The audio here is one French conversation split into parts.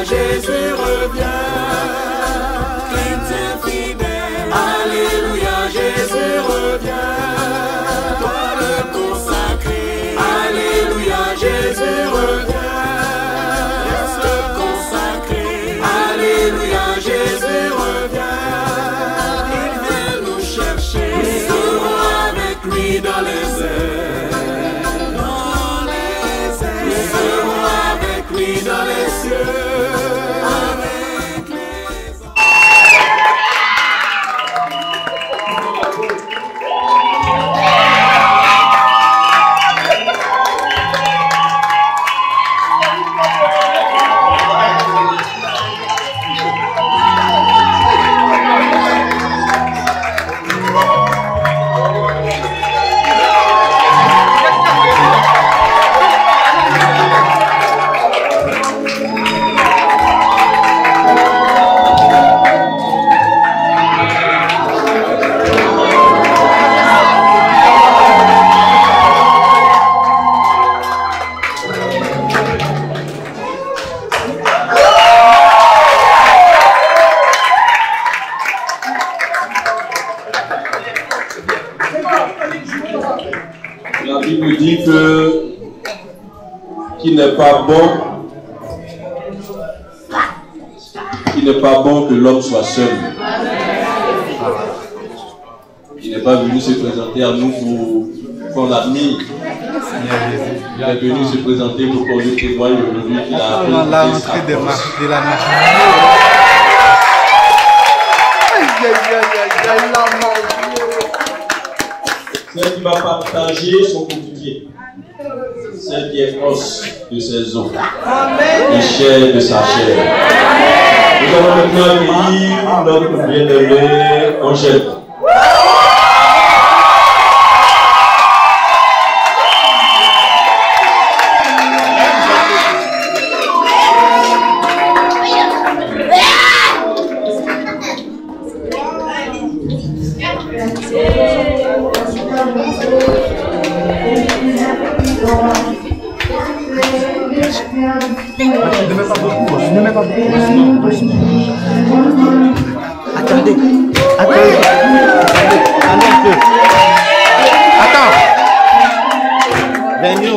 Jésus revient. Chrétien fidèle, alléluia, Jésus revient. Toi le consacré, alléluia, Jésus revient. Reste consacré, alléluia, Jésus revient. Il vient nous chercher, nous serons avec lui dans les airs. Dans les airs, nous serons avec lui dans les cieux. La Bible dit que qu'il n'est pas bon que l'homme soit seul. Il n'est pas venu se présenter à nous pour qu'on l'admire. Il est venu se présenter pour qu'on lui témoigne aujourd'hui qu'il a appris l'entrée de la nation. Celle qui va partager son quotidien, celle qui est os de ses os, et chair de sa chair. Nous allons maintenant accueillir notre bien-aimé Angèle. Ne mets pas beaucoup. Attendez. Attends. Venez.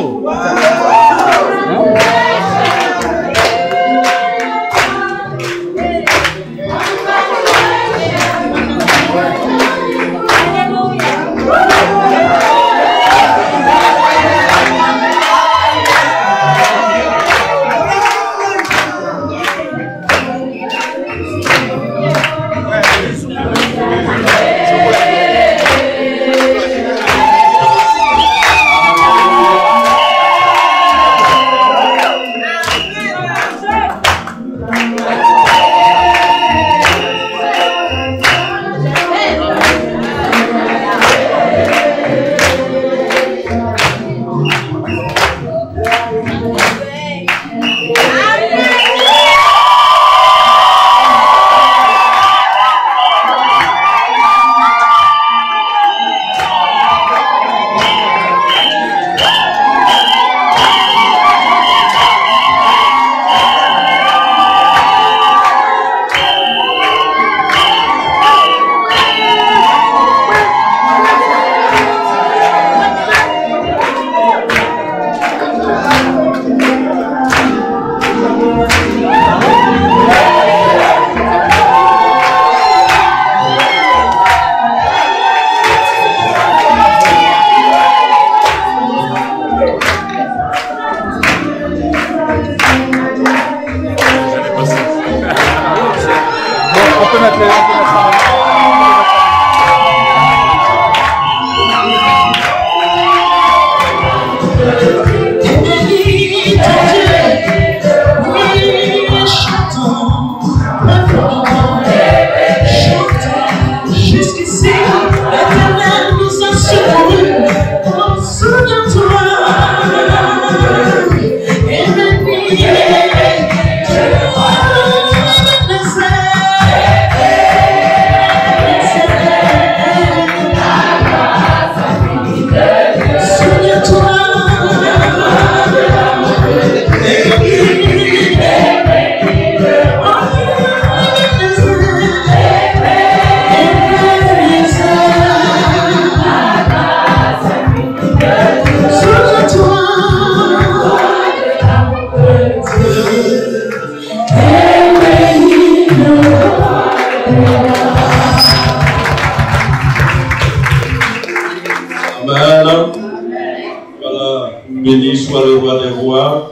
soit le roi des rois.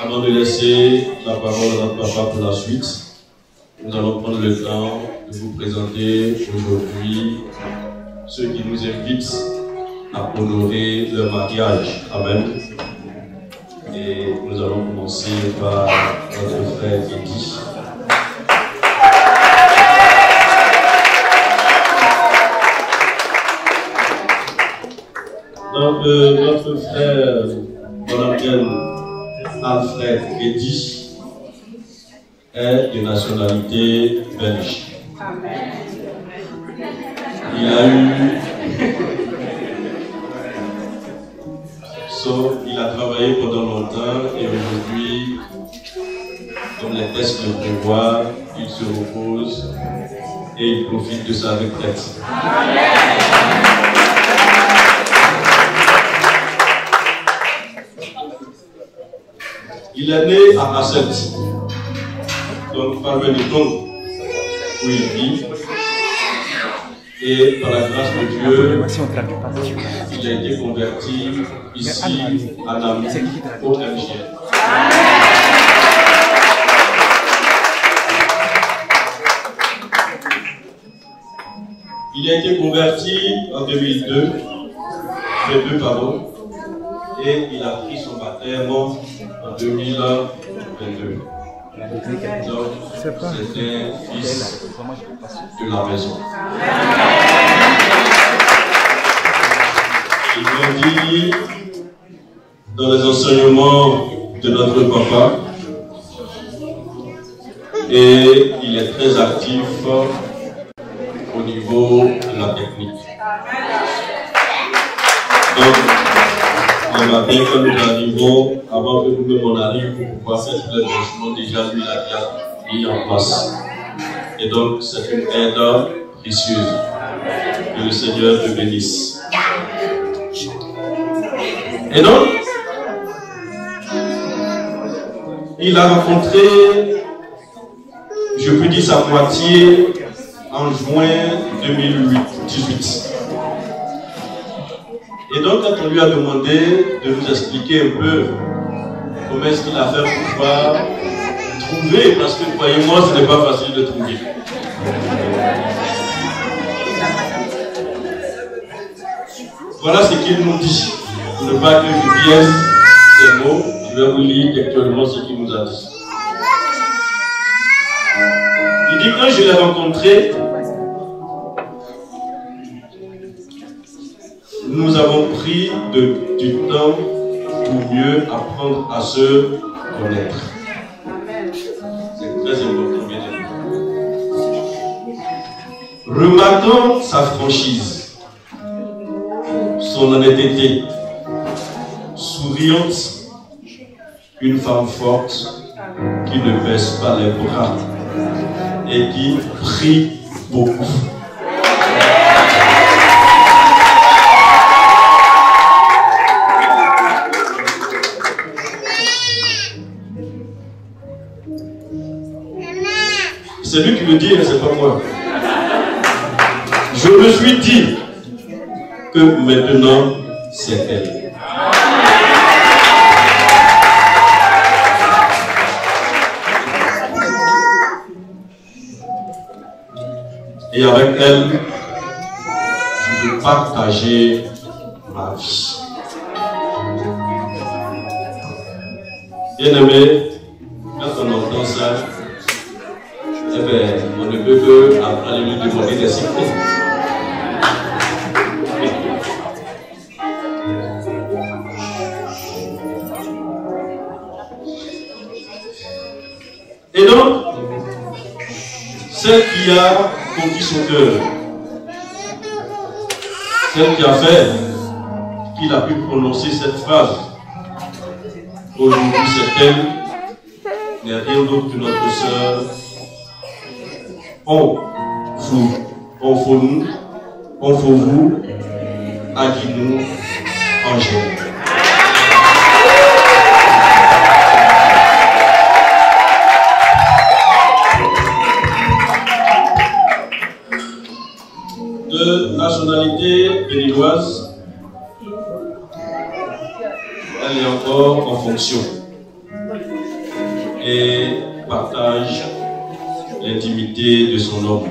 Avant de laisser la parole à notre papa pour la suite, nous allons prendre le temps de vous présenter aujourd'hui ceux qui nous invitent à honorer leur mariage. Amen. Et nous allons commencer par notre frère Eddie. Donc, notre frère, on appelle Alfred Eddie, est de nationalité belge. Il a travaillé pendant longtemps et aujourd'hui, comme les tests le prévoient, il se repose et il profite de sa retraite. Il est né à Asset, donc par le Tongue, où il vit. Et par la grâce de Dieu, il a été converti ici à Namur, au MGL. Il a été converti en 2002, et il a pris son baptême en 2022. Donc, c'est un fils de la maison. Il grandit dans les enseignements de notre papa et il est très actif au niveau de la technique. Donc, le matin, quand nous arrivons, avant que nous-mêmes on arrive pour pouvoir faire tous les branchements, déjà lui il a déjà mis en place. Et donc, c'est une aide précieuse. Que le Seigneur te bénisse. Et donc, il a rencontré, je peux dire sa moitié, en juin 2018. Et donc, quand on lui a demandé de nous expliquer un peu comment est-ce qu'il a fait pour pouvoir trouver, parce que croyez-moi, ce n'est pas facile de trouver. Voilà ce qu'il nous dit. Pour ne pas que je biaise ces mots, je vais vous lire actuellement ce qu'il nous a dit. Il dit, quand je l'ai rencontré, nous avons pris du temps pour mieux apprendre à se connaître. C'est très important, bien sûr. Remarquons sa franchise, son honnêteté, souriante, une femme forte qui ne baisse pas les bras et qui prie beaucoup. C'est lui qui le dit, mais c'est pas moi. Je me suis dit que maintenant, c'est elle. Et avec elle, je veux partager ma vie. Bien aimé, quand on entend ça, eh bien, on ne peut que après lui demander des secrets. Et donc, celle qui a conquis son cœur, celle qui a fait qu'il a pu prononcer cette phrase, aujourd'hui c'est elle, n'est rien d'autre que notre sœur. On faut vous, Aguinou, Angèle. De nationalité béninoise, d'abord en fonction et partage l'intimité de son homme.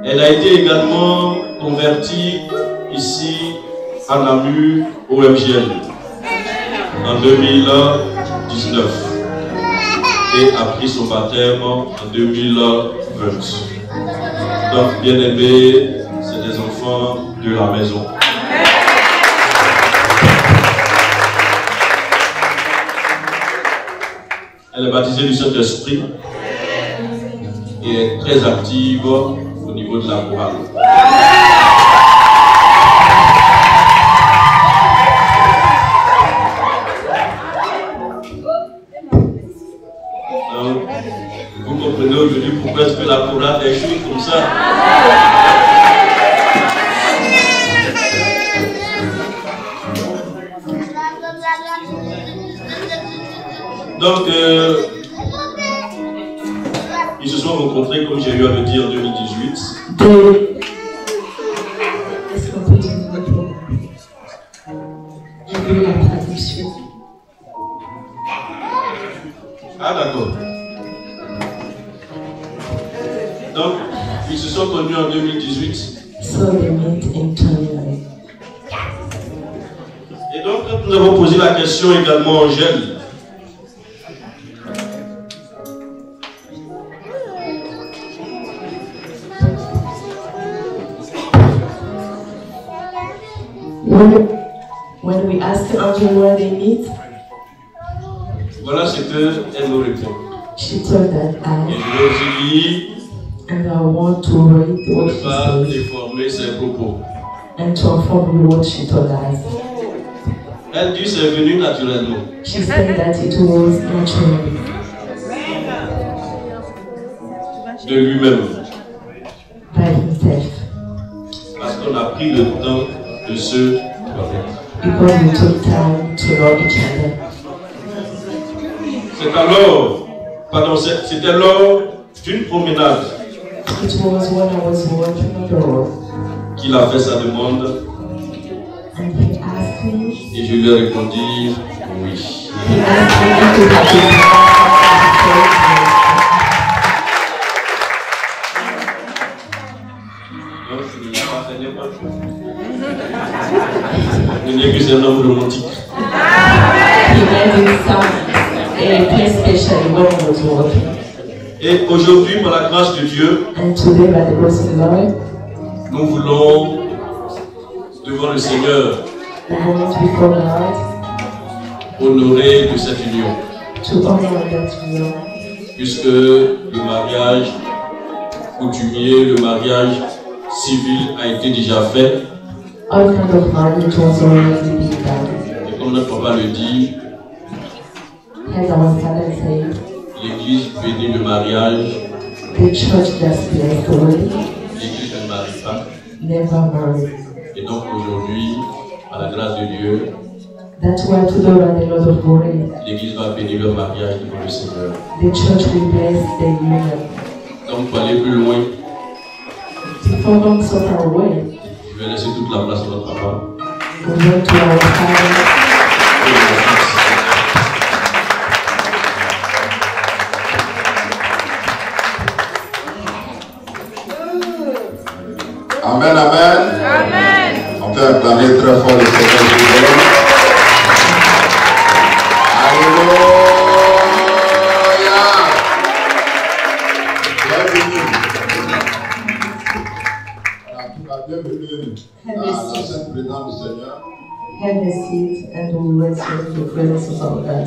Elle a été également convertie ici à Namur au MGL en 2019 et a pris son baptême en 2020. Donc, bien aimés, c'est des enfants de la maison. Elle est baptisée du Saint-Esprit et est très active au niveau de la chorale. Vous comprenez aujourd'hui pourquoi est-ce que la chorale est chute comme ça? Donc, ils se sont rencontrés, comme j'ai eu à le dire, en 2018. Ah, d'accord. Donc, ils se sont connus en 2018. So they met in 2019. Et donc, quand nous avons posé la question également à Angèle, when we asked Angel where they meet, voilà ce qu'elle nous répond. she told that Et je vais aussi lire and I want to read pour what ne she pas said déformer ses propos. and to inform you what she told us. Elle dit c'est venu naturellement. She said that it was naturally De lui-même. by himself Parce qu'on a pris le temps de se connaître. because we took time to know each other. C'est alors, pardon, c'était lors d'une promenade It was when I was walking on the road qu'il a fait sa demande and he asked me. et je lui ai répondu oui. He asked me to have Donc, il n'a pas fait n'importe quoi. Il n'est que c'est un homme romantique. He made it sound especially when I was walking. Et aujourd'hui, par la grâce de Dieu, And today, by the grace of God, nous voulons, devant le Seigneur, we want before God honorer de cette union. to honor that union. Puisque le mariage coutumier, le mariage civil a été déjà fait. All kind of marriage was already been done. Et comme notre papa le dit, As our father said, l'Église bénit le mariage, the church just blessed the wedding, l'Église ne marie pas. never married. Et donc aujourd'hui, à la grâce de Dieu, That's why today, when the Lord of glory, l'Église va bénir le mariage devant le Seigneur. the church will bless the union. Donc pour aller plus loin, Before going so far away, je vais laisser toute la place à notre papa. we went to our father. Et mon fils. Amen, amen. On peut acclamer très fort le Seigneur Jésus. Alléluia. Bienvenue. Bienvenue à la sainte présence du Seigneur. Have a seat and we will receive the presence of our God.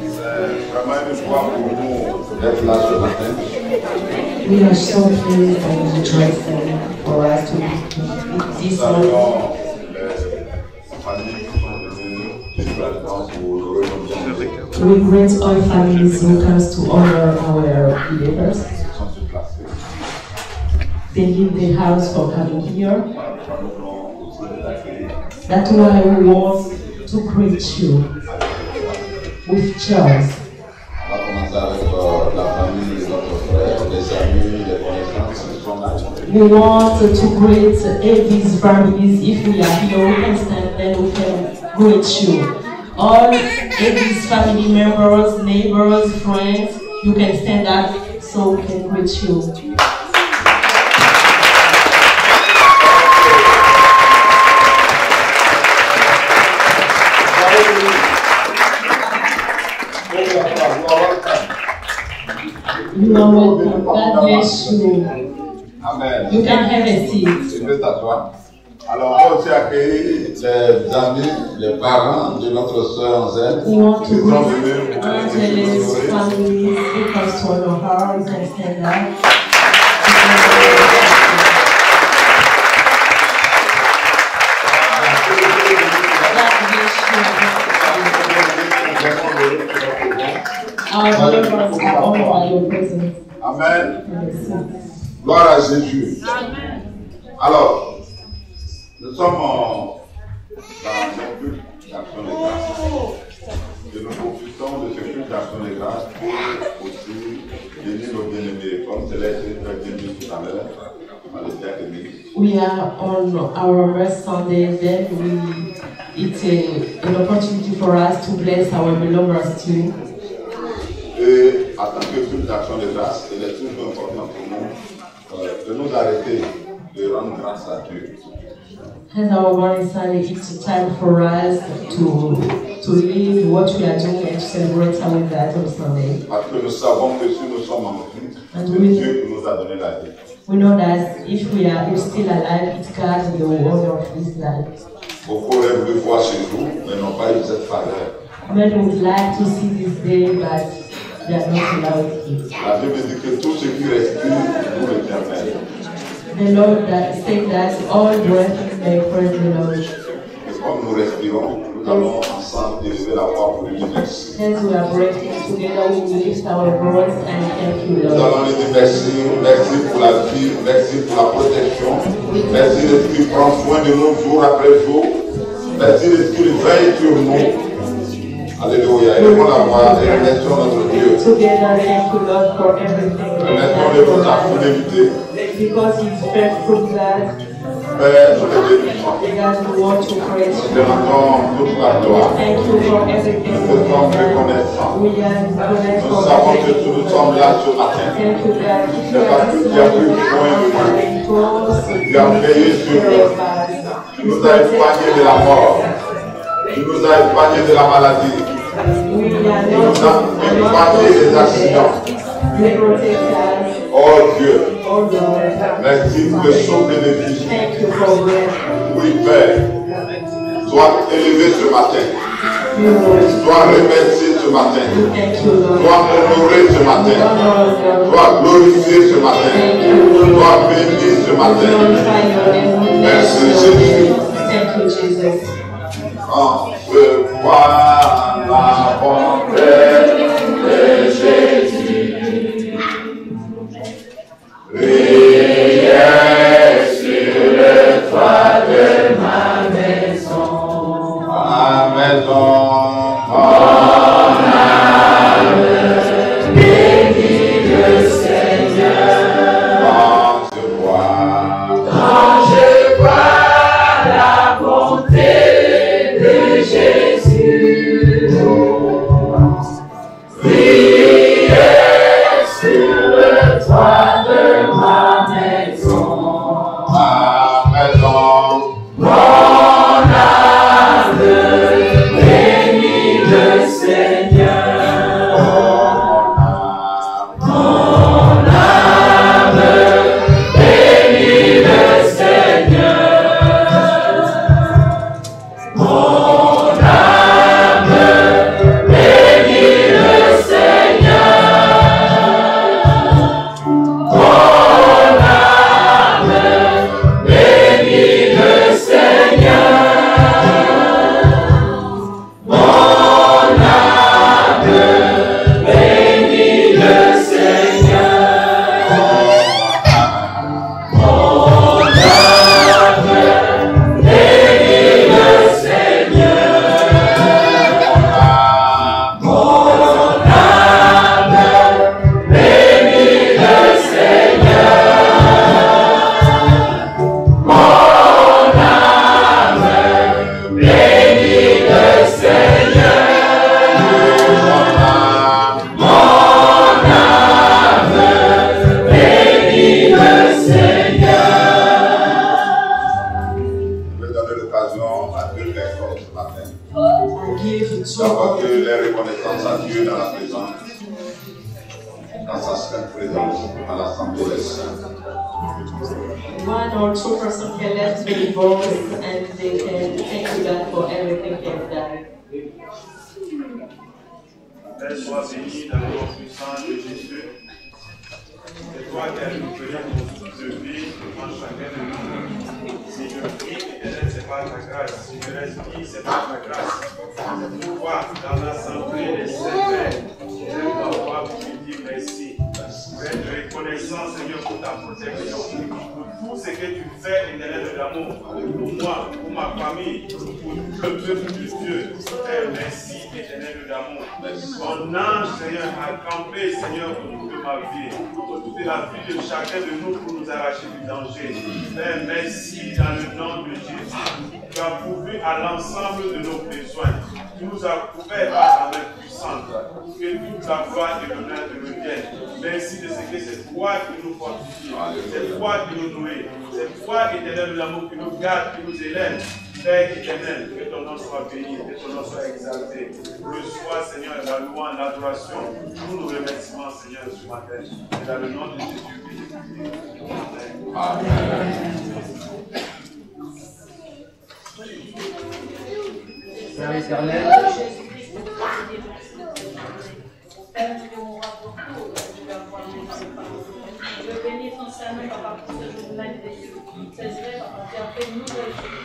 C'est vraiment une joie pour nous d'être là ce matin. We are so pleased and rejoicing for us to be this Nous morning. avons la famille qui sont venues sur la résidence pour honorer nos bien-aimés. We greet all families who comes to honor our believers. Ils sont sur place. They leave the house for coming here. Nous voulons aussi les accueillir. That's why we want to greet you with joy. On va commencer avec la famille, notre frère, les amis, les connaissances qui sont là. We want to greet these families. If we are here, we can stand and we can greet you. All these family members, neighbors, friends, you can stand up so we can greet you. You are welcome. God bless you. Amen. You can have a seat. Tu peux t'asseoir. Alors, on va aussi accueillir les amis, les parents de notre soeur Zen. We want to Ils sont venus greet pour Angela's family. You can swallow her. You can stand up. Our members are honored by your presence. Amen. Gloire à Jésus. Alors, nous sommes dans un culte d'action de grâce. Et nous profitons de ce culte d'action de grâce pour aussi bénir nos bien-aimés, comme cela a été très bien dit tout à l'heure dans le théâtre d'église. We are on our rest Sunday, then it's an opportunity for us to bless our believers too. Et en tant que culte d'action de grâce, il est toujours important pour nous de nous arrêter, de rendre grâce à Dieu. As our morning Sunday, it's a time for us to leave what we are doing and to celebrate with that on Sunday. Parce que nous savons que si nous sommes en vie, And c'est Dieu qui nous a donné la vie. we know that if we are still alive, it's God, the owner of this life. Beaucoup rêvent de voir chez nous, mais n'ont pas eu cette faveur. Many would like to see this day, but they are not allowed to. La Bible dit que tout ce qui respire pour l'éternel. The Lord that said that all breath may praise the Lord. Et comme nous respirons, nous allons ensemble élever la voix pour lui dire merci. As we are breathing together, we will lift our voice and thank you, Nous Lord. allons lui dire merci, merci pour la vie, merci pour la protection. Merci de ce qu'il prend soin de nous jour après jour. Merci de ce qu'il veille sur nous. Alléluia. Élevons la voix et remercions notre Dieu. Together, thank you, Lord, for everything. Remercions-le pour sa fidélité. Because He's faithful, God. Père, nous te bénissons. God, we want to praise Nous te you. rendons toute la gloire. Thank you for everything. Nous te sommes reconnaissants. We are grateful Nous for savons que everything. nous sommes là ce matin. Thank you, God. If you C'est parce que tu as pris soin de nous. Tu as veillé sur nous. Tu nous as épargné de la mort. Tu nous as épargné de la maladie. We Tu are nous as épargné des accidents. You protect us, Oh Dieu, oh Lord. merci pour le souffle de vie. Thank you for breath. Oui, Père, sois élevé ce matin. You, Lord. Sois remercié ce matin. Thank you, Lord. Sois honoré ce matin. Lord. Sois glorifié ce matin. Thank you, Lord. Sois béni ce matin. Glorify your name. Merci Jésus. Thank you, Jesus. En ce point, la bonté de Jésus. Priez sur le toit de ma maison. Ma maison. Mon âme bénit le Seigneur. Quand je vois la bonté de Jésus, priez sur le toit de ma maison. Ma maison. Mon âme bénit le Seigneur. Mon âme bénit le Seigneur. Mon âme bénit le Seigneur. Mon âme bénit le Seigneur. Mon âme It's Nous apportons les reconnaissances à Dieu dans la présence, dans sa sainte présence, à l'Assemblée des Saints. One or two persons can let me voice and they can thank God for everything they've done. Père, sois béni dans le nom puissant de Jésus. C'est toi qui as récupéré notre vie devant chacun de nous. Si je prie, Éternel, c'est pas ta grâce. Si je reste vie, c'est pas ta grâce. C'est pourquoi, dans l'assemblée des saints, je dois pouvoir vous dire merci. Je suis reconnaissant, Seigneur, pour ta protection. Pour tout ce que tu fais, Éternel de l'amour, pour moi, pour ma famille, pour le peuple de Dieu. Merci, Éternel de l'amour. Ton ange, Seigneur, a campé, Seigneur, autour de ma vie, autour de la vie de chacun de nous pour nous arracher du danger. Père, merci dans le nom de Jésus. Tu as pourvu à l'ensemble de nos besoins. Tu nous as couvert par ta main puissante. Que toute la gloire et l'honneur te reviennent. Merci de ce que c'est toi qui nous fortifie. C'est toi qui nous nourrit. C'est toi, Éternel de l'amour, qui nous garde, qui nous élève. Père éternel, que ton nom soit béni, que ton nom soit exalté. Reçois, Seigneur, la louange, l'adoration, tous nos remerciements, Seigneur, ce matin. Et dans le nom de Jésus, que je prie. Amen. Père éternel, je bénis ton Saint-Nom, Papa, pour ce jour merveilleux. C'est vrai, Papa, tu as fait nous réjouir.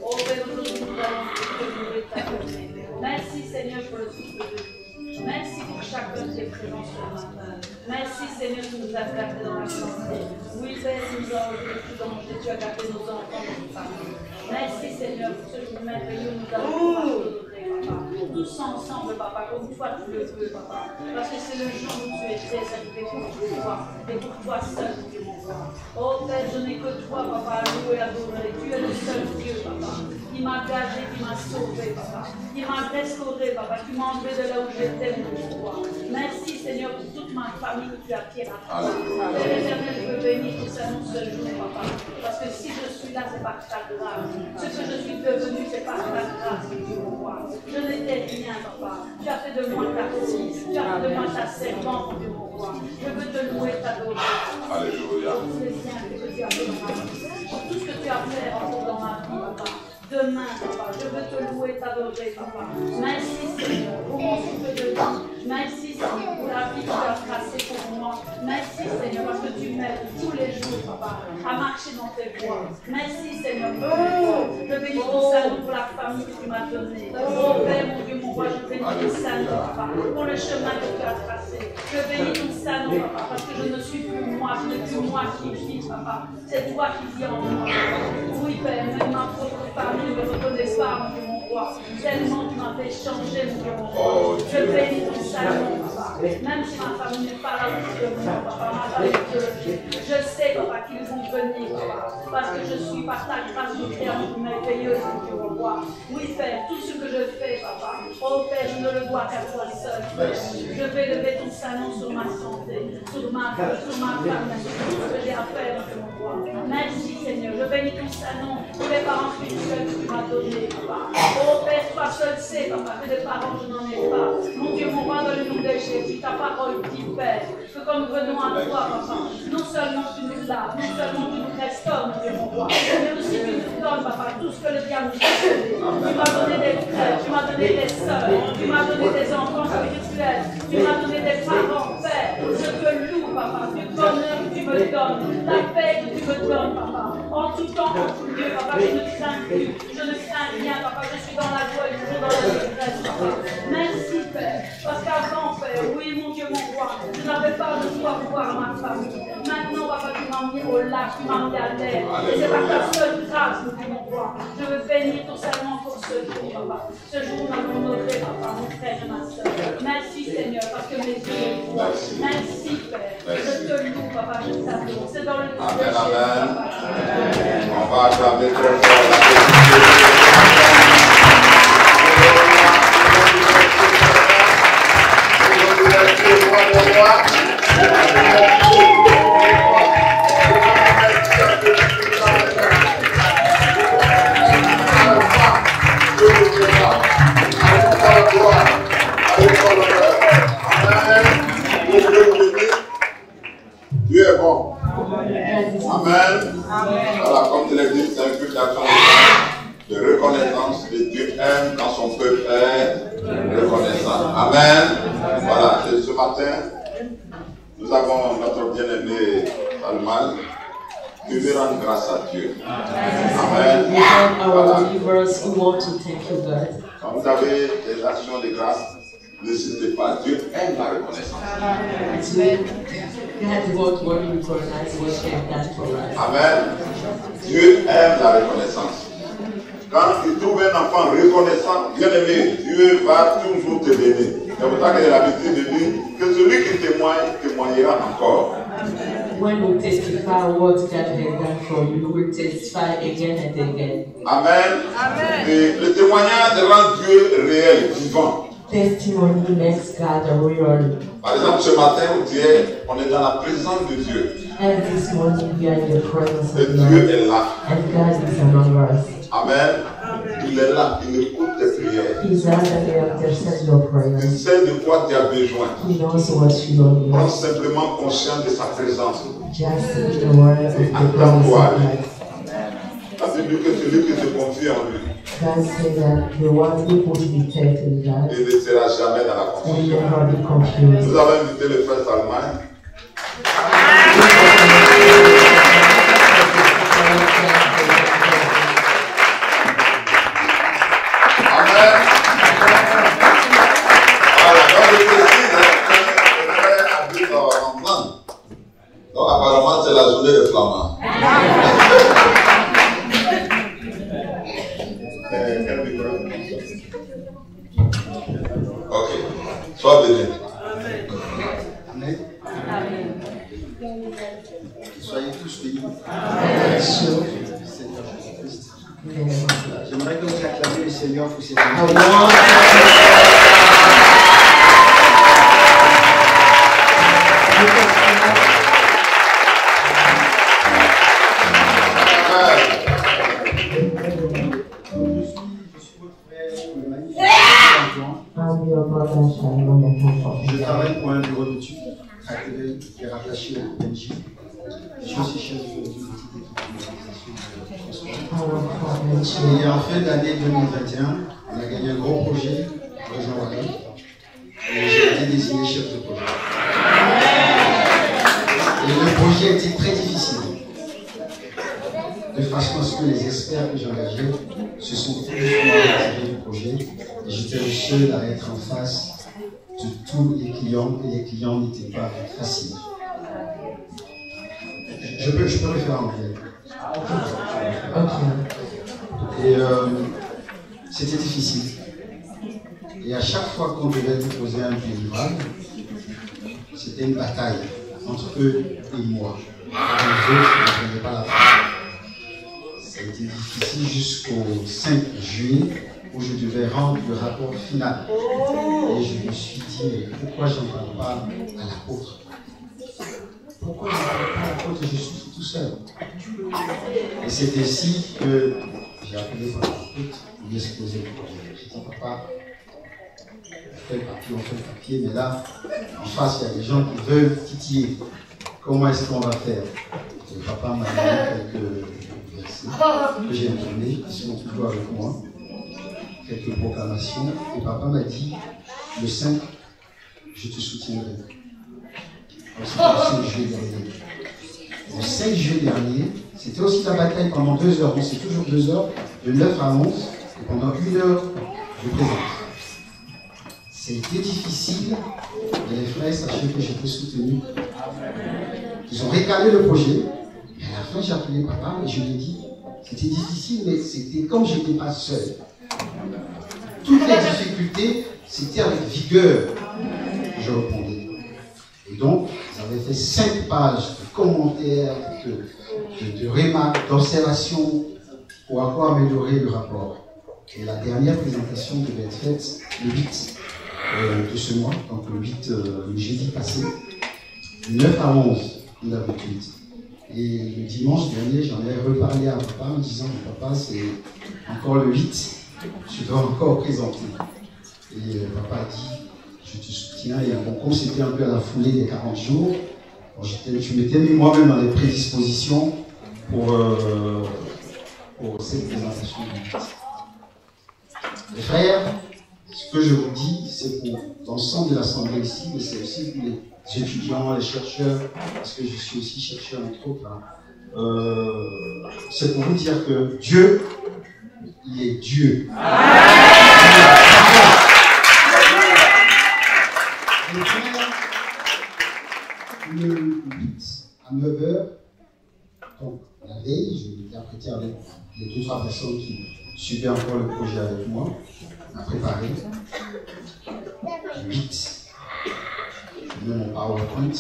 Oh, Père, nous allons te louer ta journée. Merci, Seigneur, pour le souffle de vie. Merci pour chacun de tes présences ce matin. Merci, Seigneur, tu nous as gardés dans la santé. Oui, Père, nous avons été tout danger. Tu as gardé nos enfants, nos familles. Merci, Seigneur, pour ce jour merveilleux. Nous allons adorer, Papa. Tous ensemble, Papa, comme toi tu le veux, Papa. Parce que c'est le jour où tu es réservé pour toi. Et pour toi seul, Dieu mon roi. Oh Père, je n'ai que toi, Papa, à louer et adorer. Tu es le seul Dieu, Papa. Qui m'a gardé, qui m'a sauvé, Papa. Qui m'a restauré, Papa. Qui m'a enlevé de là où j'étais, mon roi. Merci, Seigneur, pour toute ma famille que tu attires à toi. Père éternel, je veux bénir tout ça nous ce jour, Papa. Parce que si je suis là, c'est par ta grâce. Ce que je suis devenu, c'est par ta grâce, Dieu mon roi. Je n'étais rien, Papa. Tu as fait de moi ta fille. Tu as fait de moi ta servante, Dieu mon roi. Je veux te louer, t'adorer. Alléluia. Pour tous les siens que tu as fait dans ma vie. Pour tout ce que tu as fait encore dans ma vie, Papa. Demain, Papa, je veux te louer, t'adorer, Papa. Merci, Seigneur, pour mon souffle de vie. Merci, Seigneur, pour la vie que tu as tracée pour moi. Merci, Seigneur, parce que tu m'aides tous les jours, Papa, à marcher dans tes voies. Merci, Seigneur, pour tes voies. Je bénis ton salut pour la famille que tu m'as donnée. Oh Père, mon Dieu, mon roi, je bénis ton salut, Papa, pour le chemin que tu as tracé. Je bénis ton salut, Papa, parce que je ne suis plus moi, ce n'est plus moi qui vis, Papa. C'est toi qui vis en moi. Oui, Père, même ma propre famille ne me reconnaît pas, mon Dieu, mon roi. Tellement tu m'as fait changer, mon Dieu, mon roi. Je bénis ton salut, Papa. Même si ma famille n'est pas là pour moi, Papa, ma famille je sais, Papa, qu'ils vont venir, Papa, parce que je suis par ta grâce de création merveilleuse, mon Dieu, mon roi. Oui, Père, tout ce que je fais, Papa, oh Père, je ne le vois qu'à toi seul, Père. Je vais lever ton salon sur ma santé, sur ma famille, sur tout ce que j'ai à faire, mon Dieu, mon roi. Merci, Seigneur. Je bénis ton salon pour les parents spirituels que tu m'as donnés, Papa. Oh Père, toi seul sais, Papa, que des parents je n'en ai pas. Mon Dieu, mon roi, dans le nom de Jésus, ta parole dit, Père, que quand nous venons à toi, Papa, non seulement tu nous laves, non seulement tu nous restaures, mon Dieu, mon roi, mais aussi tu nous donnes, Papa, tout ce que le diable nous a donné. Tu m'as donné des frères, tu m'as donné des sœurs, tu m'as donné des enfants spirituels, tu m'as donné des parents, Père. Je te loue, Papa, du bonheur que tu me donnes, la paix que tu me donnes, Papa. En tout temps, en tout lieu, Papa, je ne crains plus, je ne crains rien, Papa, je suis dans la joie et toujours dans la détresse, Papa. Merci, Père, parce qu'avant, Père, oui, mon Dieu, mon roi, je n'avais pas de quoi voir ma famille. Maintenant, Papa, tu m'as mis au lac, tu m'as mis à l'air. Et c'est par ta seule grâce, mon Dieu, mon roi. Je veux bénir ton serment pour ce jour, Papa. Ce jour, on m'a honoré, Papa, mon frère et ma soeur. Merci, Seigneur, parce que mes yeux les voient. Merci, Père. Je te loue, Papa, je t'adore. C'est dans le nom de Jésus, Papa. On va acclamer très fort la Amen. Voilà, et ce matin, nous avons notre bien-aimé Salman qui veut rendre grâce à Dieu. Amen. We have our Voilà. believers who want to thank you, God. Quand vous avez des actions de grâce, n'hésitez pas. Dieu aime la reconnaissance. God won't want to recognize what they have done for us. Amen. Dieu aime la reconnaissance. Quand il trouve un enfant reconnaissant, bien aimé, Dieu va toujours te bénir. C'est pour ça qu'il a l'habitude de dire que celui qui témoigne, témoignera encore. When we testify what God has done for you, we will testify again and again. Amen. Et le témoignage rend Dieu réel, vivant. Testimony makes God real. Par exemple, ce matin, on est dans la présence de Dieu. And this morning we are in the presence Et of Dieu God. est là. And God is among us. Amen. Il est là, il écoute tes prières. He's out there intercedes your Il prayers. sait de quoi tu as besoin. He knows what you don't Prends need. simplement conscience de sa présence. Just be aware of the promise of God. La Bible dit que celui qui se confie en lui, God said that the one who puts the faith in God il ne sera jamais dans la will confusion. never be confused. Nous avons invité le frère Salman. Amen. Voilà, donc je précise que le frère habite en Flandre. Donc apparemment c'est la journée des Flamands. Quel micro? Ok. Sois béni. Amen. Soyez tous bénis. Sure. Seigneur Jésus-Christ. Amen. J'aimerais que vous acclamiez le Seigneur pour ses I bénédictions. want Je suis votre frère, le magnifique Antoine. I'm your brother Shalom and Je travaille pour un bureau d'études à Québec qui est rattaché au Belgique. Je suis aussi chef d'une petite équipe de transport. Et en fin d'année 2021, on a gagné un gros projet, Région Wallonne, et j'ai été désigné chef de projet. Et le projet était très difficile, de façon à ce que les experts que j'engageais se sont tout doucement retirés du projet, et j'étais le seul à être en face de tous les clients, et les clients n'étaient pas faciles. Je peux le faire en anglais. Et c'était difficile. Et à chaque fois qu'on devait déposer un livrable, c'était une bataille entre eux et moi. Les autres ne prenaient pas la parole. Ça a été difficile jusqu'au 5 juillet où je devais rendre le rapport final. Et je me suis dit, mais pourquoi je n'en parle pas à l'apôtre? Pourquoi je n'en parle pas à l'apôtre? Je suis tout seul. Et c'est ainsi que j'ai appelé mon apôtre pour lui exposer le projet. J'ai dit, papa, on fait le papier, mais là, en face, il y a des gens qui veulent titiller. Comment est-ce qu'on va faire? Et papa m'a donné quelques versets que j'ai imprimés, qui sont toujours avec moi, quelques proclamations, et papa m'a dit, le 5, je te soutiendrai. C'était le 5 juillet dernier. Le 5 juillet dernier, c'était aussi la bataille pendant 2 heures, donc c'est toujours 2 heures, de 9 à 11, et pendant 1 heure de présence. C'était difficile, mais les frères, sachez que j'étais soutenu. Ils ont récalé le projet, et à la fin j'ai appelé papa et je lui ai dit, c'était difficile, mais c'était comme je n'étais pas seul. Toutes les difficultés, c'était avec vigueur que je répondais. Et donc, ils avaient fait 5 pages de commentaires, de remarques, d'observations pour encore améliorer le rapport. Et la dernière présentation devait être faite le 8 de ce mois, donc le 8, le jeudi passé, du 9 à 11, comme d'habitude. Et le dimanche dernier, j'en ai reparlé à papa en disant, papa, c'est encore le 8, je dois encore présenter. Et papa a dit, je te soutiens. Et bon, comme c'était un peu à la foulée des 40 jours, bon, je m'étais mis moi-même dans les prédispositions pour cette présentation du 8. Les frères, ce que je vous dis, c'est pour pour l'ensemble de l'Assemblée ici, mais c'est aussi pour les étudiants, les chercheurs, parce que je suis aussi chercheur entre autres. Hein. C'est pour vous dire que Dieu, il est Dieu. Le 8 à 9h, donc la veille, je vais interpréter avec les 2-3 personnes qui suivaient encore le projet avec moi, on a préparé. 8. Je mets mon PowerPoint.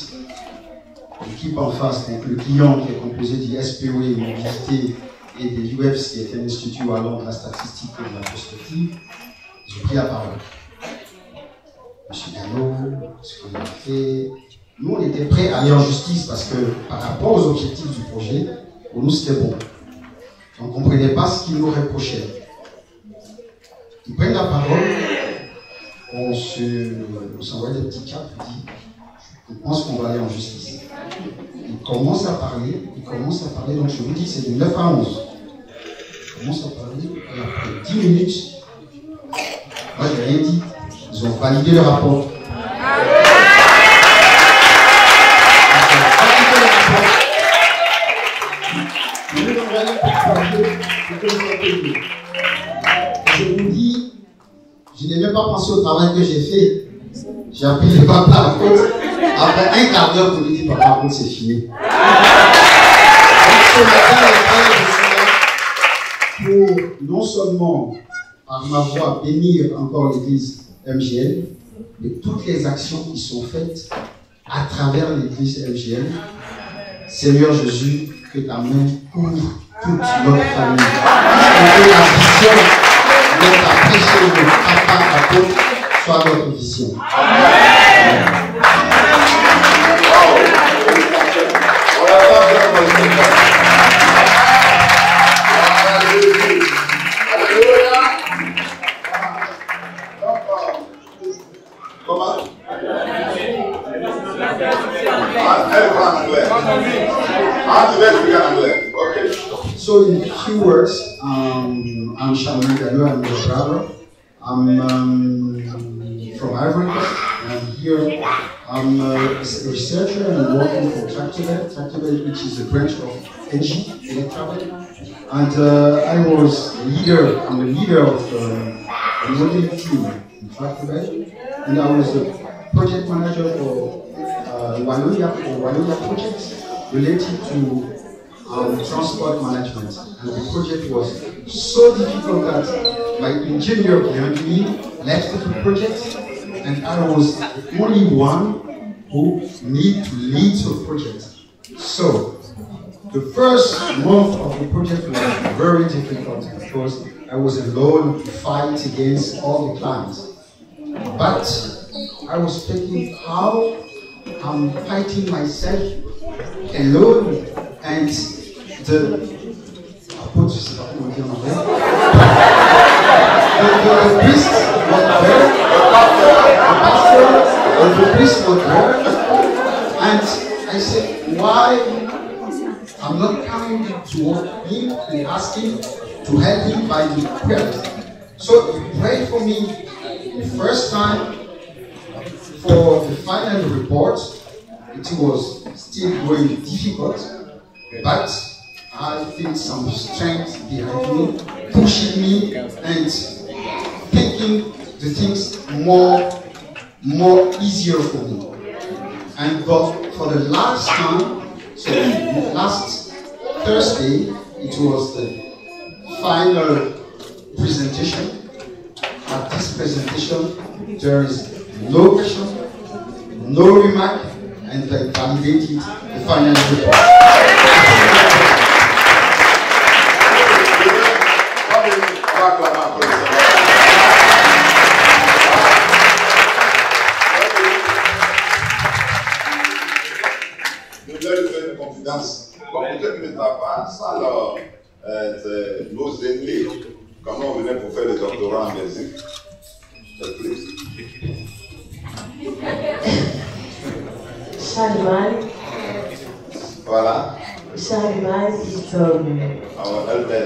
L'équipe en face, donc le client qui est composé du SPOE, Mobilité et des UEPS, qui est un institut wallon de la statistique et de la prospective, j'ai pris la parole. Monsieur Gano, ce qu'on a fait. Nous, on était prêts à aller en justice parce que par rapport aux objectifs du projet, pour nous, c'était bon. On ne comprenait pas ce qu'ils nous reprochaient. Ils prennent la parole, on s'envoie des petits caps, on dit, je pense qu'on va aller en justice. Ils commencent à parler, donc je vous dis, c'est de 9 à 11. Ils commencent à parler, et après 10 minutes, moi, je n'ai rien dit. Ils ont validé le rapport. Je vous dis, je n'ai même pas pensé au travail que j'ai fait. J'ai appelé le papa à côte. Après un quart d'heure, pour lui dire, papa, à côte, c'est fini. Donc, ce matin, je suis là pour non seulement, par ma voix, bénir encore l'église MGL, mais toutes les actions qui sont faites à travers l'église MGL. Seigneur Jésus, que ta main couvre toute notre famille. Que la vision de ta prêché, de papa apôtre, soit notre vision. So in few words, I'm Shalom Gano, I'm your brother. I'm from Ivory Coast. I'm here. I'm a researcher and working for Tractobel, which is a branch of Engie Electrabel. And I'm a leader of the modeling team in Tractobel. And I was a project manager for Wallonia projects related to transport management. And the project was so difficult that my engineer behind me left the project, and I was the only one who needed to lead the project. So, the first month of the project was very difficult because I was alone to fight against all the clients. But I was thinking how I'm fighting myself alone, and the priest was there, the priest was there, and I said, why I'm not coming to him and asking to help him by the prayer. So he prayed for me the first time. For the final report, it was still going difficult, but I feel some strength behind me, pushing me and making the things more easier for me. And but for the last time, so last Thursday, it was the final presentation. At this presentation, there is no question, no remark, and they validated the final report. Je voulais lui faire une confidence. Comme peut-être ne t'a pas ça, alors, nos ennemis, comment on venait pour faire le doctorat en Belgique? Shaliman. Voilà. Shaliman is our elder.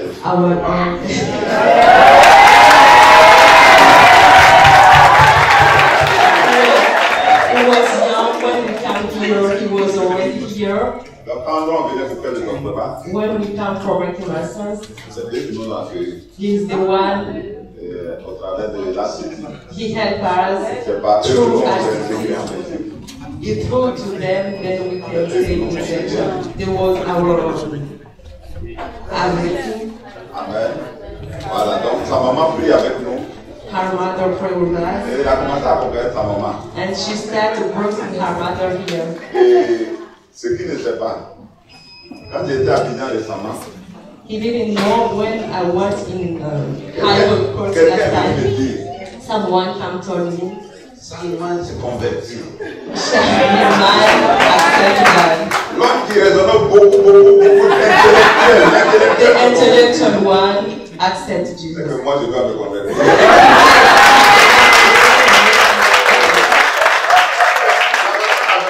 quand on venait pour faire le doctorat, when we come for making masters, c'est lui qui nous a accueillis. he's the one. Au travers de la cité. He helped us C'est pas eux qui through nous ont us. intégrés en Belgique. He told to them, then we can say in Belgium. There was our everything. Amen. Voilà, donc sa maman prie avec nous. Her mother prayed with us. Et elle a commencé à convaincre sa maman. And she started bringing her mother here. Et ce qu'il ne sait pas, quand j'étais à Bignan récemment, He didn't know when I was in Cairo course quelqu'un that vient me time. dire, Someone came to me. Salman s'est converti. Your mind accepted God. L'homme qui raisonnait beaucoup d'intellectuels, The intellectual one accepted c'est Jesus. que moi je dois me convertir.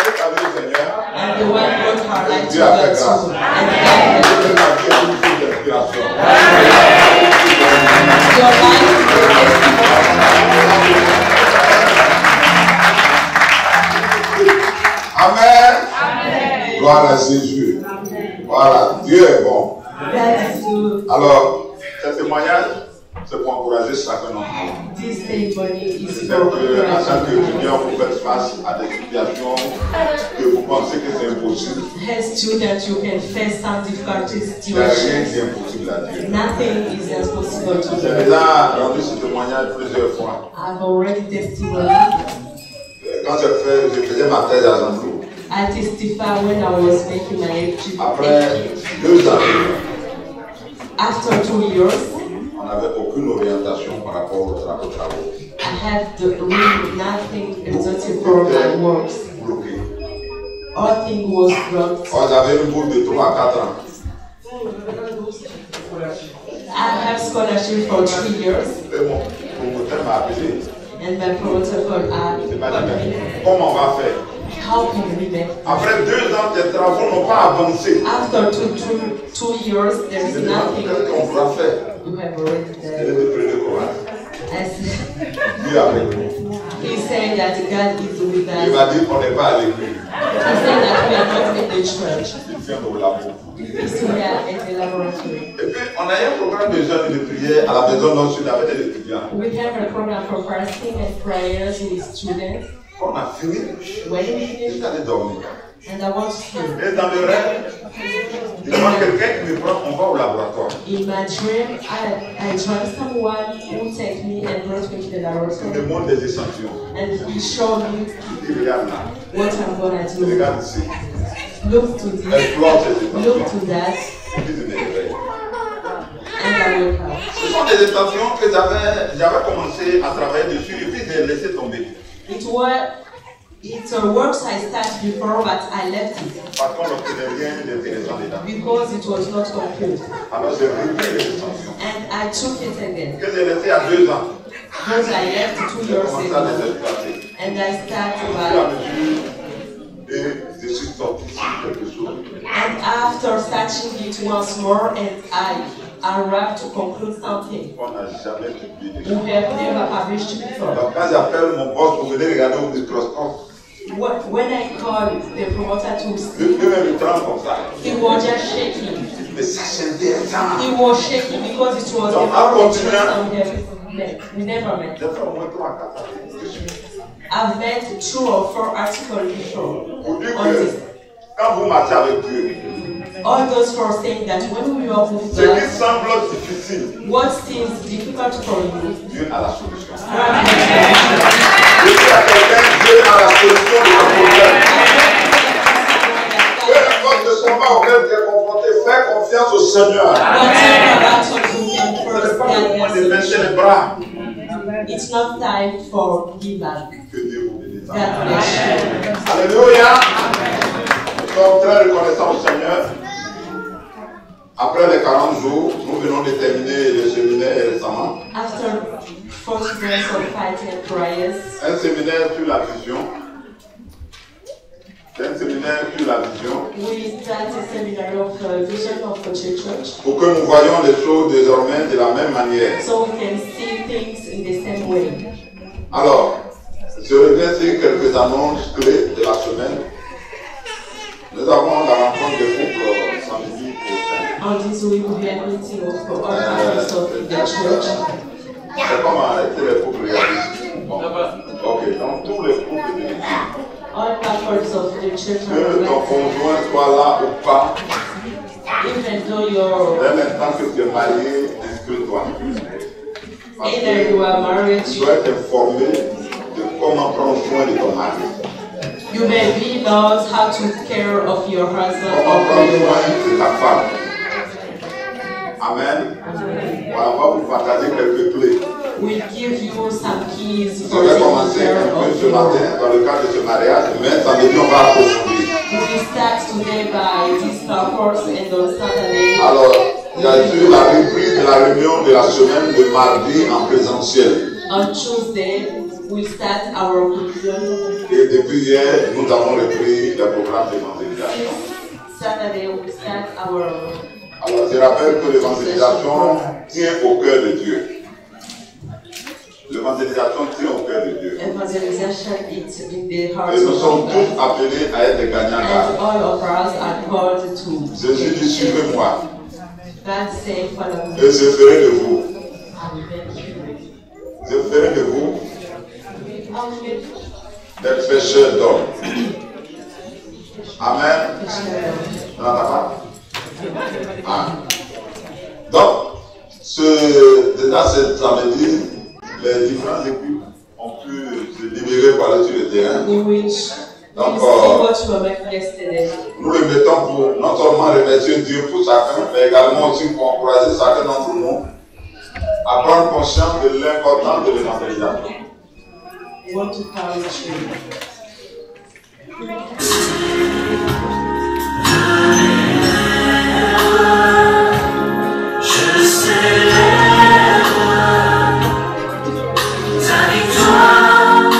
And the one brought her life to Dieu a God fait grâce. too. And God Dieu m'a dit une source d'inspiration. your life is Amen. Gloire à Jésus. Voilà, Dieu est bon. testimony. Alors, ce témoignage, c'est pour encourager chacun d'entre nous. This testimony is C'est for que, en tant encouragement. qu'étudiant, vous faites face à des situations que vous pensez que c'est impossible. As students, you can face some difficult Il n'y a rien situations. qui est impossible à Dieu. Nothing is impossible to J'ai God. déjà rendu ce témoignage plusieurs fois. I've already testified. Quand je faisais ma thèse à Zantou, I testify when I was making my education. après 2 ans, After 2 years, on n'avait aucune orientation par rapport aux travaux. I had really nothing exotic for my works. Bloqué. All things was blocked. Moi, j'avais une bourse de 3 à 4 ans. I have scholarship for 3 years, Et mon promoteur m'a appelé. and my protocol Il m'a dit, are comment on va faire? how can we make? Après 2 ans, tes travaux n'ont pas avancé. After two years, there's Je demande nothing qu'est-ce qu'on doit faire. you have already Et done. le premier courage. I said, Dieu avec nous. he said that God is with Il us. m'a dit qu'on n'est pas avec lui. He said that we are not in the church. Il vient au labo. He's here at the laboratory. Et puis, on a eu un programme de jeûne et de prière à la maison Nord-Sud avec des étudiants. We have a program for fasting and prayers with students. Quand on a fini, When we finish, j'étais allé dormir. and I want to Et dans le rêve, il y a quelqu'un qui me prend, on va au laboratoire. in my dream, I dreamt someone who take me and brought me to the Il me laboratory, montre des échantillons. and he showed me Il dit, regarde là. what I'm gonna do. Regarde ici. Look to this, Explore ces look échantillons. to that, Et puis je me réveille. and I wake up. Ce sont des échantillons que j'avais commencé à travailler dessus et puis j'ai laissé tomber. It's a works I started before, but I left it Par contre, on n'obtenait rien d'intéressant dedans. because it was not complete, Alors j'ai repris les échantillons and I took it again. que j'ai laissé à 2 ans. Because I left 2 J'ai years commencé à les ago, exploiter. and I started Au fur et à by. mesure, et je suis sorti sur quelque chose. And after searching it once more, and I arrived to conclude something On n'a jamais publié des we choses. have never published before. Donc quand j'appelle mon boss pour venir regarder au microscope, When I called the promoter to le see, Dieu me prend comme ça. he was just shaking. Mais ça c'est intéressant. He was shaking because it was Donc, the à first continuer. we never met. J'ai fait au moins 3 à 4 articles dessus. I've made 2 or 4 articles before Pour dire on que this. quand vous marchez avec Dieu, All those for saying that when we walk with ce qui God, semble difficile, what seems difficult for you, Dieu a la solution. God has the solution. Je dis à quelqu'un, Dieu a la solution de ton problème. Peu importe le combat auquel tu es confronté, fais confiance au Seigneur. Whatever battle you can Ce first, n'est pas le God moment has de baisser solution. les bras. It's not time for give up. Que Dieu vous bénisse. God bless you. Alléluia. Nous sommes très reconnaissants au Seigneur. Après les 40 jours, nous venons de terminer le séminaire récemment. After 40 days of fighting and prayers, Un séminaire sur la vision. C'est un séminaire sur la vision. we start a seminar of vision of the church, Pour que nous voyions les choses désormais de la même manière. so we can see things in the same way. Alors, je reviens sur quelques annonces clés de la semaine. Nous avons la rencontre des couples samedi prochain. On this week we are meeting with all couples of the church. C'est comme arrêter les couples réalistes. Bon. Ok, donc tous les couples de l'église. All couples of the church Que ton conjoint soit là ou pas. Even though you're Dès l'instant que tu es marié, inscris-toi. either you are married, Tu dois être informé de comment prendre soin de ton mari. you may be knows how to take care of your husband Comment or prendre your soin wife. de ta femme. Amen. Voilà, on va vous partager quelques clés. We'll give you some keys On for va taking commencer care un peu of ce your matin dans le cadre de ce mariage, mais samedi on va approfondir. We start today by this course and on Saturday. Alors, il y a eu la reprise de la réunion de la semaine de mardi en présentiel. On Tuesday, we start our conclusion. Et depuis hier, nous avons repris le programme d'évangélisation. Saturday, we start our. Alors, je rappelle que l'évangélisation tient au cœur de Dieu. L'évangélisation tient au cœur de Dieu. Evangelization is in the heart Et nous of sommes God. tous appelés à être gagnants. And all of us are called to. Jésus dit, suivez-moi, God say, follow me. et je ferai de vous. I will make you. Je ferai de vous I will make you. des pécheurs d'hommes. Amen. Dans ta part. Ah. Donc, déjà cet samedi, les différentes équipes ont pu se libérer pour aller sur le terrain. In which Donc, we see what you were making yesterday. nous le mettons pour non seulement remercier Dieu pour chacun, mais également aussi pour encourager chacun d'entre nous à prendre conscience de l'importance de l'évangélisation. We want to encourage you. Je célèbre ta victoire,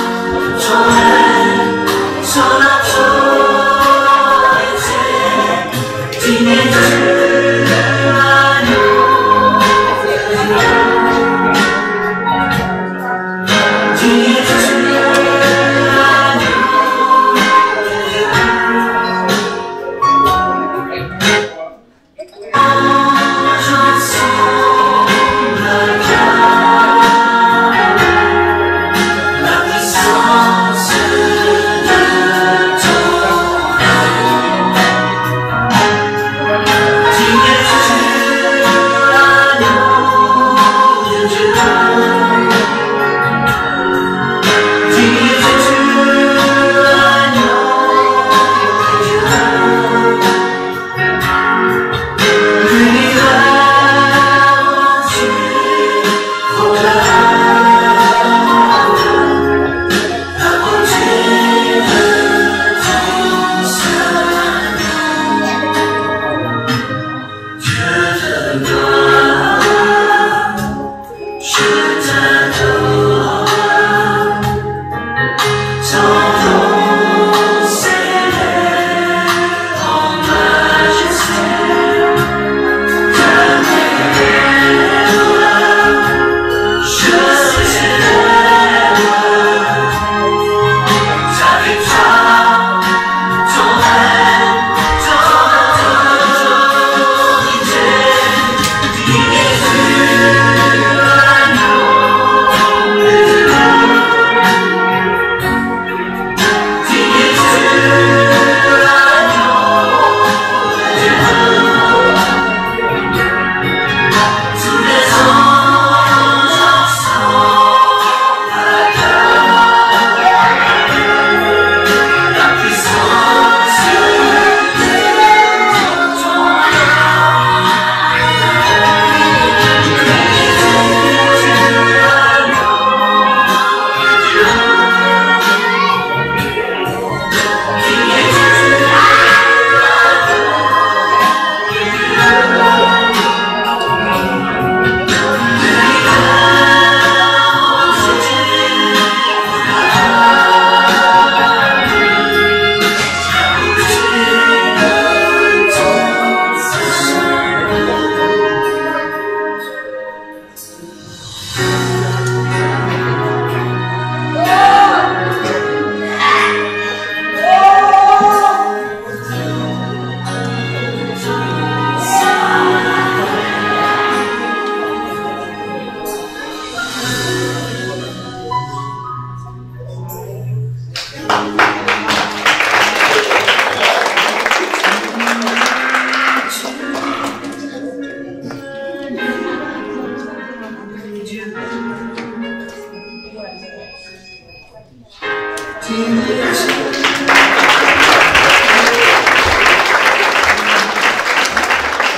ton règne, ton autorité, digne de l'agneau, digne de l'agneau.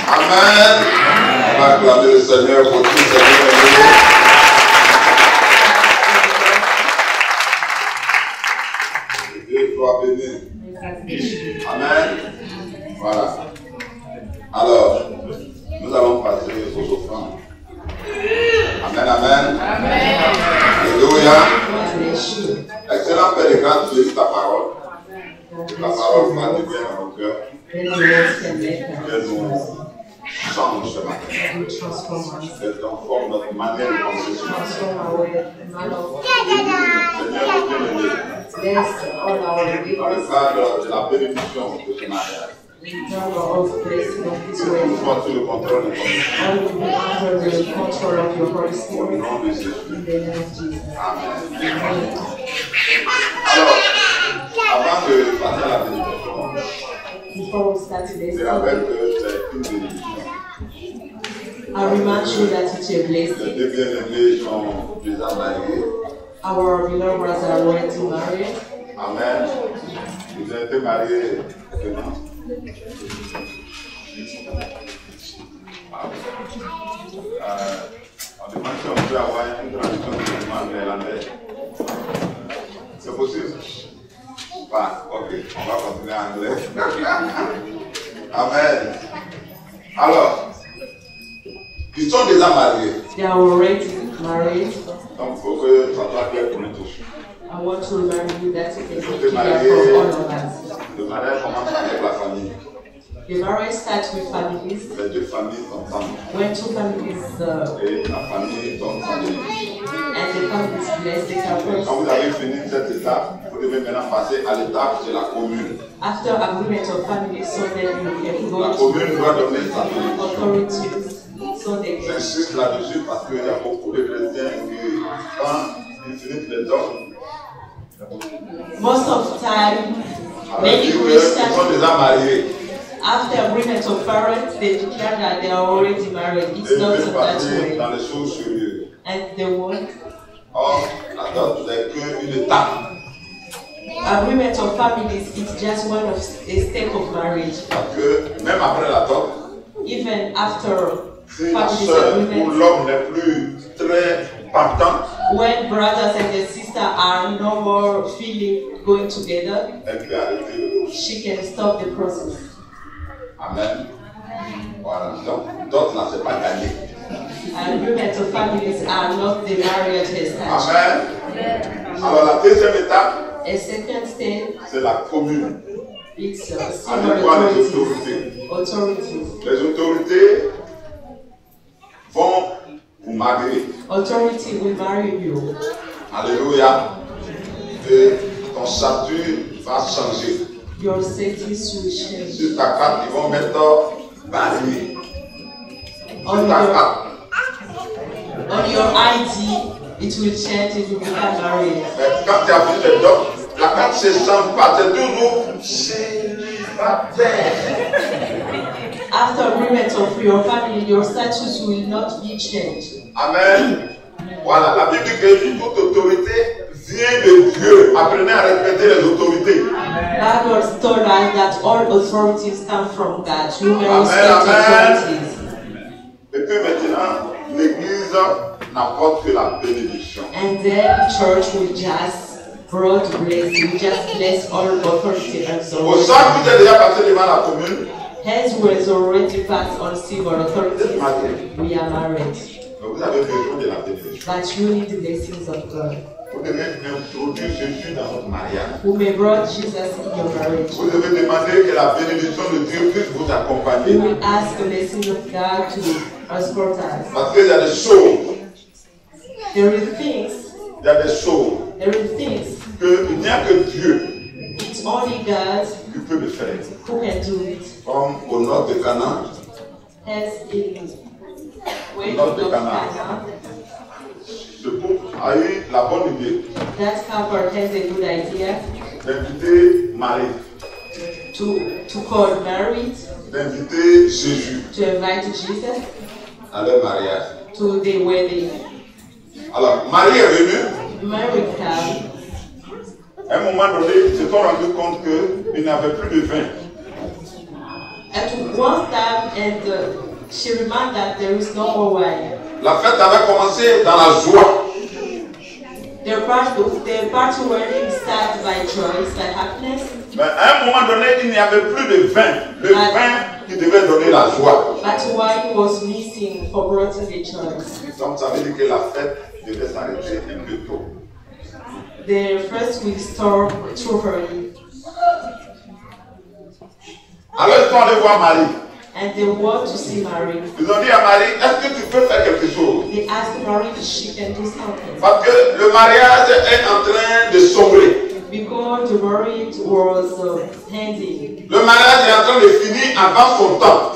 Amen. On va acclamer le Seigneur pour tout ce que Dieu soit béni. Amen. Voilà. Alors, nous allons passer aux offrandes. Amen, amen. Alléluia. Excellent Père de grâce, tu lis ta parole. La parole va te bien dans nos cœurs. Que nous change ce matin. Que transforme notre manière de penser ce matin. Seigneur, bien-aimé, dans le cadre de la bénédiction de ce mariage, que soit sous le contrôle de ton esprit. Au nom de Jésus. Amen. Alors, avant de passer à la bénédiction, je rappelle que c'est une bénédiction. I remind you that it's a Les blessing. deux bien-aimés sont déjà mariés. Our beloved brothers are already married. Amen. Ils ont été mariés maintenant. On demande si on peut avoir une traduction de néerlandais. C'est possible? Pas. Ok, on va continuer en anglais. Amen. Alors, ils sont déjà mariés. They are already married. Donc, il faut que ça soit clair pour nous tous. I want to remind you that it is clear from all of us. Le mariage commence avec la famille. The marriage starts with families. Les deux familles sont ensemble. When two families Et la famille tombe en bénédiction. and the families bless the Quand couple. vous avez fini cette étape, vous devez maintenant passer à l'étape de la commune. After agreement of families, so then you can go La to commune doit donner sa bénédiction. authorities. So they can. J'insiste là-dessus parce qu'il y a beaucoup de chrétiens qui, quand ils finissent les dons, Most of the time, avec many Dieu, ils sont Christians, déjà mariés. after agreement of parents, they declare that they are already married. Et It's ils not veulent that passer way. dans les choses sérieuses. And they won't. Or, la dot n'est qu'une étape. Agreement of families is just one of a step of marriage. Parce que même après la dot, Even after si la families sœur ou agreement, l'homme n'est plus très partant, when brothers and the sister are no more feeling going together, elle peut arrêter le dossier. she can stop the process. Amen. Voilà. Donc, dot là, c'est pas gagné. Agreement of families are not the marriage established. Amen. Alors, la deuxième étape, A second step, c'est la commune. it's Avec civil quoi les authorities. autorités? Authorities. Les autorités vont vous marier. Authority will marry you. Alléluia. Et ton statut va changer. Your status will change. Sur ta carte, ils vont mettre marié. On Sur ta your, carte. on your ID, it will change. It will become married. Mais quand tu as vu les dons, la carte ne change pas. C'est toujours célibataire. After agreement of your family, your status will not be changed. Amen. Voilà, la Bible dit que toute autorité vient de Dieu. Apprenez à respecter les autorités. God was told us that all authorities come from God. You may Amen, respect amen. authorities. Et puis maintenant, l'Église n'apporte que la bénédiction. And then church will just broad blessing, we just bless all authority and so Au on. sein, vous êtes déjà passé devant la commune. Hence was already passed on civil authorities. Marié. We are married. Mais vous avez besoin de la bénédiction. But you need the blessings of God. Vous devez introduire Jésus dans votre mariage. Who may brought Jesus in your marriage. Vous devez demander que la bénédiction de Dieu puisse vous We accompagner. will ask the blessing of God to escort us. Parce qu'il y a des choses, There are things, qu'il n'y a que Dieu it's only God qui peut le faire. who can do it. Comme au nord de Canaan, As in way Not of the Canaan. Canaan, ce couple a eu la bonne idée that couple has a good idea d'inviter Marie, to call married, d'inviter Jésus to invite Jesus à leur mariage. to the wedding. Alors, Marie est venue, Mary came, À un moment donné, ils se sont rendus compte qu'il n'y avait plus de vin. At one time, and she reminded that there is no more wine. La fête avait commencé dans la joie. Their party wedding started by joy, by happiness. Mais à un moment donné, il n'y avait plus de vin. Le vin qui devait donner la joie. But wine was missing for bringing the joy. Donc ça veut dire que la fête devait s'arrêter un peu tôt. The first will start too early. Alors ils sont allés voir Marie. And they want to see Mary. Ils ont dit à Marie, est-ce que tu peux faire quelque chose? They asked Mary if she can do something. Parce que le mariage est en train de sombrer. Because the marriage was ending. Le mariage est en train de finir avant son temps.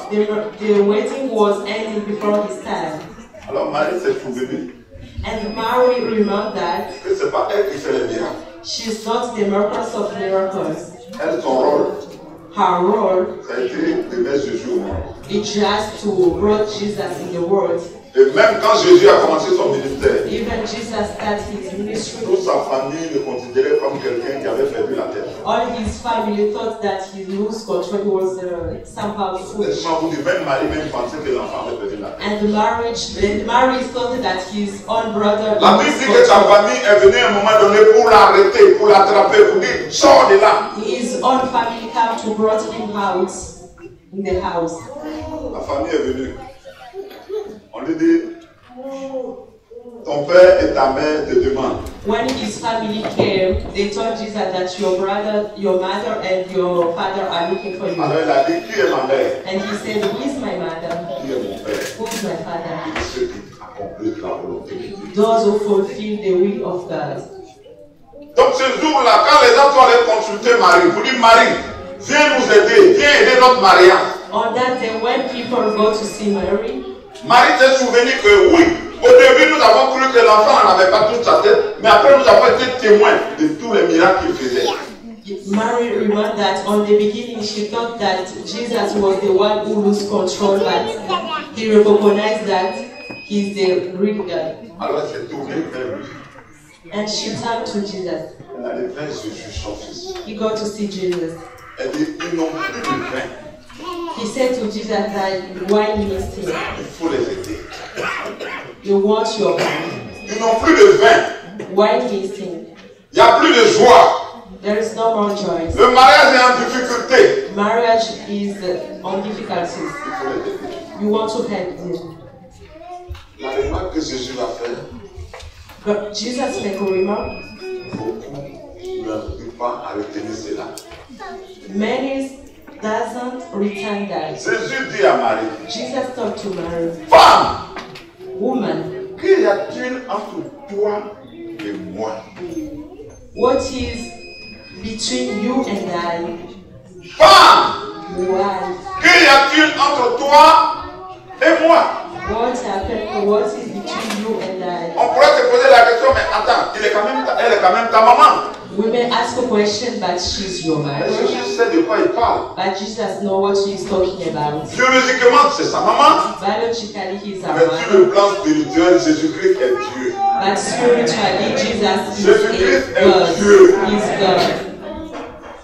The wedding was ending before his time. Alors Marie s'est souvenue And Mary remembered that que ce n'est pas elle qui fait les miracles. she's not the miracle of miracles. Elle, son rôle, Her role ça a été de mettre Jésus au monde. is just to bring Jesus in the world. Et même quand Jésus a commencé son ministère, Even Jesus started his ministry. toute sa famille le considérait comme quelqu'un qui avait perdu la tête. All his family thought that he lost control. He was somehow foolish. Même Marie même pensait que l'enfant avait perdu la tête. And Mary thought that his own brother. La Bible dit que sa famille est venue à un moment donné pour l'arrêter, pour l'attraper, pour dire sors de là. His own family came to brought him out in the house. La famille est venue. On lui dit, ton père et ta mère te demandent. When his family came, they told Jesus that your brother, your mother, and your father are looking for you. Alors il a dit, qui est ma mère? And he said, who is my mother? Qui est mon père? Who is my father? Ceux qui accomplissent la volonté de Dieu. Those who fulfill the will of God. Donc ce jour-là, quand les gens sont allés consulter Marie, vous dites Marie, viens nous aider, viens aider notre mariage. On that day, when people go to see Mary, Marie s'est souvenue que oui, au début nous avons cru que l'enfant n'avait pas toute sa tête, mais après nous avons été témoins de tous les miracles qu'il faisait. Mary remembered that on the beginning she thought that Jesus was the one who lost control, but he recognized that he's the real God. Alors elle s'est tournée vers lui. And she turned to Jesus. Elle a dit, vers Jésus, son fils. He got to see Jesus. Elle dit, ils n'ont plus de vin. He said to Jesus that wine missing. Il faut les aider. You want your wine. Ils n'ont plus de vin. Wine missing. Il n'y a plus de joie. There is no more joy. Le mariage est en difficulté. Marriage is on difficulties. Il faut les aider. You want to help them. La remarque que Jésus va faire, But Jesus make a remark. beaucoup n'arrivent pas à retenir cela. Many doesn't return that. Jésus dit à Marie, Jesus talked to Mary. femme, Woman, qu'y a-t-il entre toi et moi? what is between you and I? Femme, Why? qu'y a-t-il entre toi et moi? What happened? What is between you and I? On pourrait se poser la question, mais attends, elle est quand même ta maman. We may ask a question, but she's your Mais mother. Jésus sait de quoi il parle. But Jesus knows what she's talking about. Biologiquement, c'est sa maman. Biologically, he's our Mais sur le mother. plan spirituel, Jésus-Christ est Dieu. But spiritually, Jesus Jésus-Christ is est God. Dieu. He's God.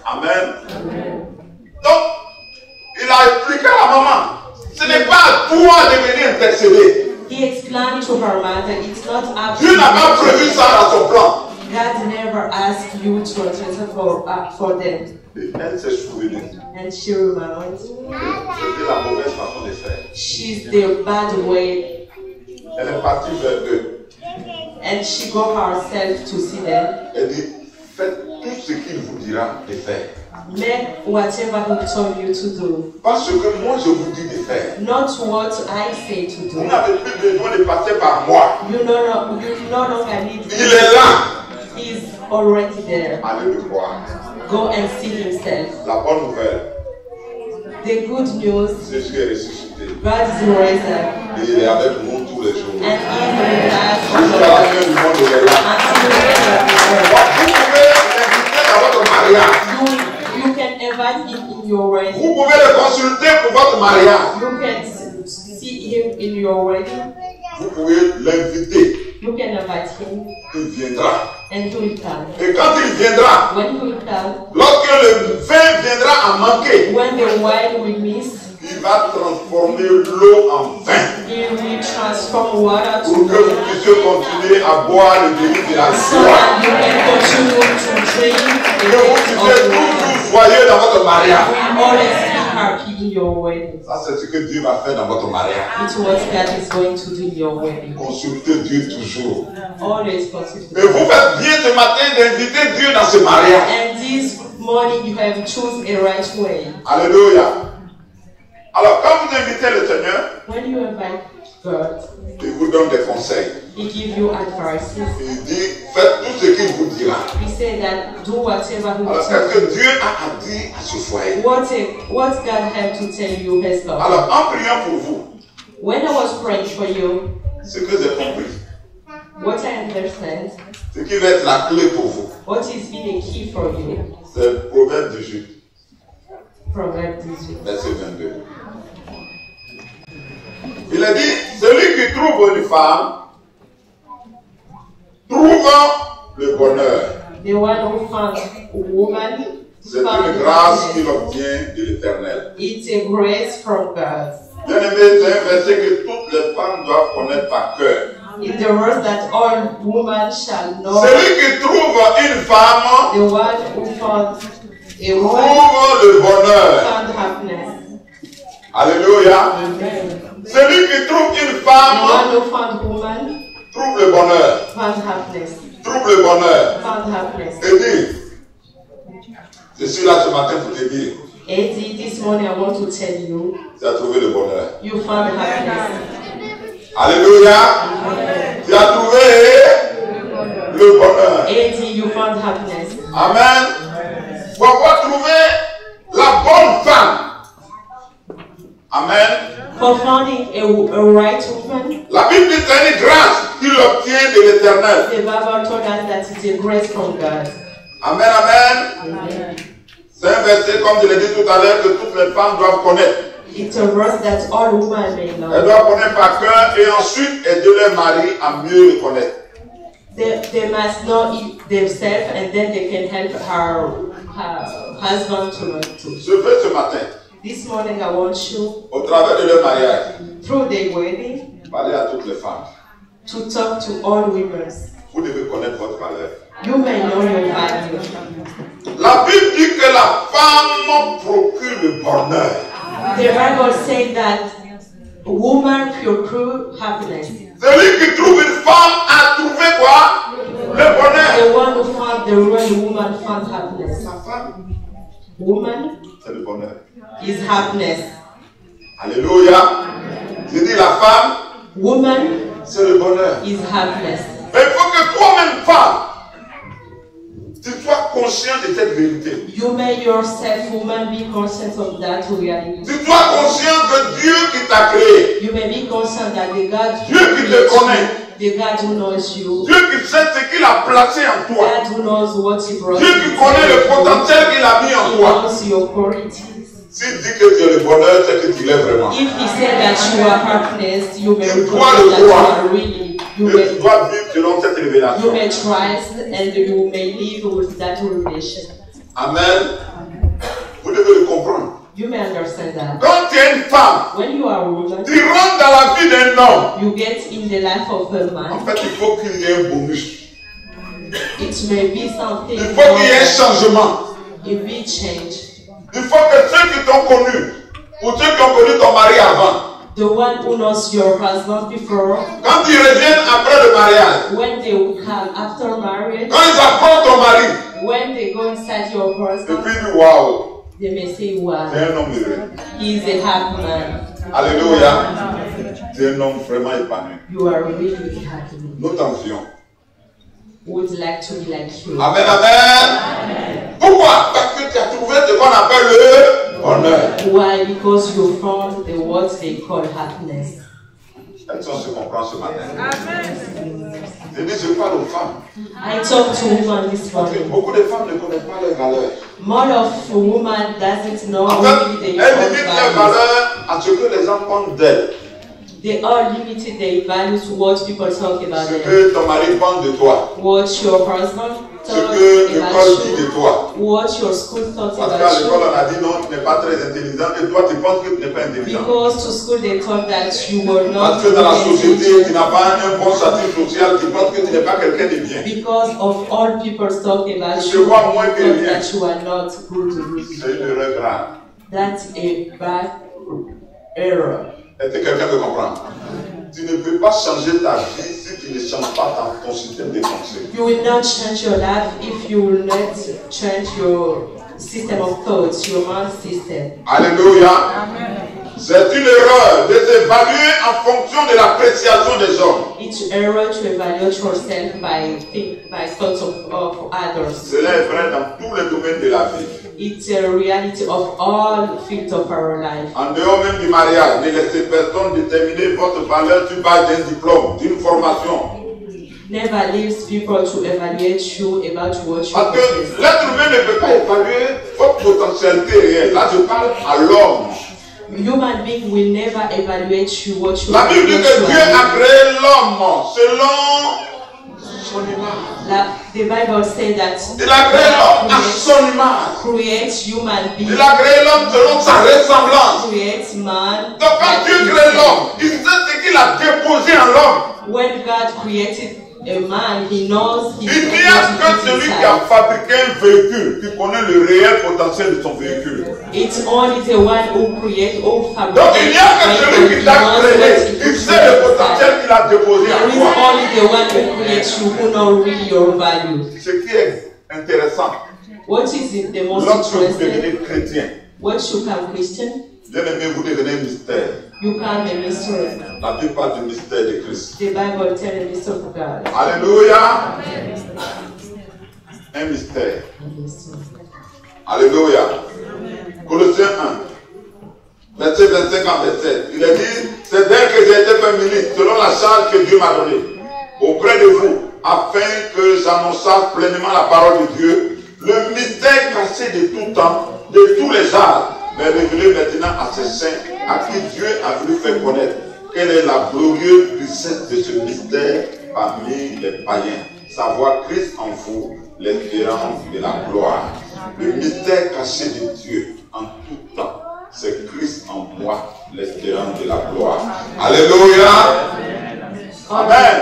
Amen. Donc, il a expliqué à la maman, ce n'est pas à toi de venir intercéder. He explained to her mother, it's not up to Dieu n'a pas you. prévu ça dans son plan. God never asked you to intercede for them. Et elle s'est souvenue. And she remembered. C'était la mauvaise façon de faire. She's the bad way. Elle est partie vers eux. And she got herself to see them. Elle dit, faites tout ce qu'il vous dira de faire. Make whatever he told you to do. Parce que moi je vous dis de faire. Not what I say to Vous do. n'avez plus besoin de passer par moi. You no longer need Il est là. He's already there. Allez le voir. Go and see himself. La bonne nouvelle, The good news, Jésus est ressuscité. God is risen. Et il est avec nous tous les jours. And he is with us Jusqu'à la fin du monde, il est là. until the end of the world. Vous pouvez l'inviter à votre mariage. You can invite him in your wedding. Vous pouvez le consulter pour votre mariage. You can see him in your wedding. Vous pouvez l'inviter. You can invite him. Il viendra. And he will come. Et quand il viendra, When he will come, lorsque le vin viendra à manquer, when the wine will miss, il va transformer l'eau en vin. he will transform water to Pour que vous wine. puissiez continuer à boire le délice de la So joie. that you can continue to drink the Que vous depth puissiez of water. toujours joyeux dans votre mariage. Always be happy in your wedding. Ça, c'est ce que Dieu va faire dans votre mariage. It's what God is going to do in your wedding. Consultez Dieu toujours. Always consider. Et vous faites bien ce matin d'inviter Dieu dans ce mariage. And this morning you have chosen a right way. Alléluia. Alors, quand vous invitez le Seigneur, When you invite God, il vous donne des conseils. He gives you advices. Il dit, faites tout ce qu'il vous dira. He said that do whatever He Alors, tells qu'est-ce you. que Dieu a à dire à ce foyer? What God had to tell you has come. Alors, en priant pour vous, When I was praying for you, ce que j'ai compris, what I understand, ce qui va être la clé pour vous, what is the key for you, c'est le Proverbe 18, Proverbs 18. verset 22. Il a dit, celui qui trouve une femme, trouve le bonheur. The one who found a woman, C'est une grâce qu'il obtient de l'Éternel. it's a grace from God. Bien aimé, c'est un verset que toutes les femmes doivent connaître par cœur. It's the words that all women shall know. Celui qui trouve une femme, The one who found a woman trouve le bonheur. found happiness. Alléluia. Amen. Celui qui trouve une The femme, one who found woman trouve le bonheur. found happiness. Trouve le bonheur. Found happiness. Et dit, je suis là ce matin pour te dire, Eddie, this morning I want to tell you, tu as trouvé le bonheur. you found happiness. Alléluia. Tu as trouvé le bonheur. Eddie, you found happiness. Amen. Pour avoir trouvé la bonne femme. Amen. For finding a right woman, La Bible dit que c'est une grâce qu'il obtient de l'Éternel. the Bible told us that it's a grace from God. Amen, amen. Amen. C'est un verset, comme je l'ai dit tout à l'heure, que toutes les femmes doivent connaître. It's a verse that all women may Elles know. doivent connaître par cœur et ensuite aider leur mari à mieux le connaître. They must know it themselves and then they can help her husband to know too. Je veux ce matin, This morning I want you, au travers de leur mariage, through the wedding, parler à toutes les femmes. to talk to all women. Vous devez connaître votre valeur. You may know your value. La Bible dit que la femme procure le bonheur. The Bible says that woman procure happiness. Celui qui trouve une femme a trouvé quoi? Le bonheur. The one who found the real woman found happiness. Sa femme, Woman c'est le bonheur. is happiness. Alléluia. Je dis la femme, Woman c'est le bonheur. is happiness. Mais il faut que toi-même, femme, tu sois conscient de cette vérité. You may yourself, woman, be conscious of that reality. Tu sois conscient que Dieu qui t'a créé, You may be conscious that the God Dieu qui te creates connaît, you, the God who knows you, Dieu qui sait ce qu'il a placé en toi, God who knows what He brought Dieu qui connaît le potentiel qu'il a mis en He toi. knows your qualities. S'il dit que tu es le bonheur, c'est que tu l'es vraiment. If He said that you are happiness, you may Tu recognize dois le that you voir. are really. Et tu dois vivre selon cette You révélation. may trust and you may live with that revelation. Amen. Vous devez le comprendre. You may understand that. Quand tu es une femme, When you are a woman, tu rentres dans la vie d'un homme. you get in the life of a En man. fait, il faut qu'il y ait un bonus. It may be something Il faut qu'il y ait un changement. it will change. Il faut que ceux qui t'ont connu, ou ceux qui ont connu ton mari avant, The one who knows your husband before, quand ils reviennent après le mariage, when they will come after marriage, quand ils apprennent ton mari, when they go inside your et husband, puis ils disent waouh, they may say, c'est wow, un homme heureux. he is a happy man. Alléluia. C'est un homme vraiment épanoui. You are really happy. Nous t'envions. Would like to be like you. Amen, amen. Pourquoi? Parce que tu as trouvé ce qu'on appelle le bonheur. Why? Because you found the what they call happiness. Est-ce qu'on se comprend ce matin? Je dis, je parle aux femmes. I talked to women this Parce que morning. beaucoup de femmes ne connaissent pas leurs valeurs. More of women doesn't know En really fait, their elles own limitent leurs values. valeurs à ce que les gens pensent d'elles. They all limited their values to what people talk about Ce them. que ton mari pense de toi. What your husband Ce thought que l'école about dit de you. toi. What your school thought Parce qu'à about l'école, you. on a dit non, tu n'es pas très intelligent et toi, tu penses que tu n'es pas intelligent. Because to school they thought that you were not Parce que dans la société, tu intelligent. n'as pas un bon statut social, tu penses que tu n'es pas quelqu'un de bien. Because of all people talking about Je you, vois moins que thought rien. that you are not good. C'est une erreur grave. That's a bad error. Est-ce que quelqu'un peut comprendre? Tu ne peux pas changer ta vie si tu ne changes pas ton système de pensée. You will not change your life if you will not change your system of thoughts, your mind system. Alléluia. C'est une erreur de s'évaluer en fonction de l'appréciation des hommes. It's error to evaluate yourself by thoughts of others. Cela est vrai dans tous les domaines de la vie. It's a reality of all fields of our life. En dehors même du mariage, ne laissez personne déterminer votre valeur sur base d'un diplôme, d'une formation. Never leaves people to evaluate you about what you Parce que possess. l'être humain ne peut pas évaluer votre potentialité réelle. Là, je parle à l'homme. Human being will never evaluate you what you La Bible dit what que you Dieu are. a créé l'homme selon son image. The Bible says that Il a créé l'homme à son image. creates human being, Il a créé l'homme selon sa ressemblance. creates man. Donc quand Dieu crée l'homme, il sait ce qu'il a déposé en l'homme. When God created a man, he knows Il n'y a que celui qui a fabriqué un véhicule qui connaît le réel potentiel de son véhicule. It's only the one who creates, who Donc fabricates. il n'y a que celui qui t'a créé, il sait le potentiel qu'il a déposé There en is toi. only the one who creates you who knows really your value. Ce qui est intéressant, What is the most lorsque vous interesting? devenez chrétien, When you become Christian, bien aimé, vous devenez mystère. you become a mystery. La plupart du mystère de Christ. The Bible tells the mystery of God. Alléluia. Un mystère. Alléluia. Colossiens 1, verset 25 à 27. Il a dit, c'est d'elle que j'ai été fait ministre, selon la charge que Dieu m'a donnée, auprès de vous, afin que j'annonçasse pleinement la parole de Dieu, le mystère caché de tout temps, de tous les âges, mais révélé maintenant à ses saints, à qui Dieu a voulu faire connaître quelle est la glorieuse puissance de ce mystère parmi les païens, savoir Christ en vous, l'espérance de la gloire. Le mystère caché de Dieu en tout temps, c'est Christ en moi, l'espérance de la gloire. Alléluia. Amen.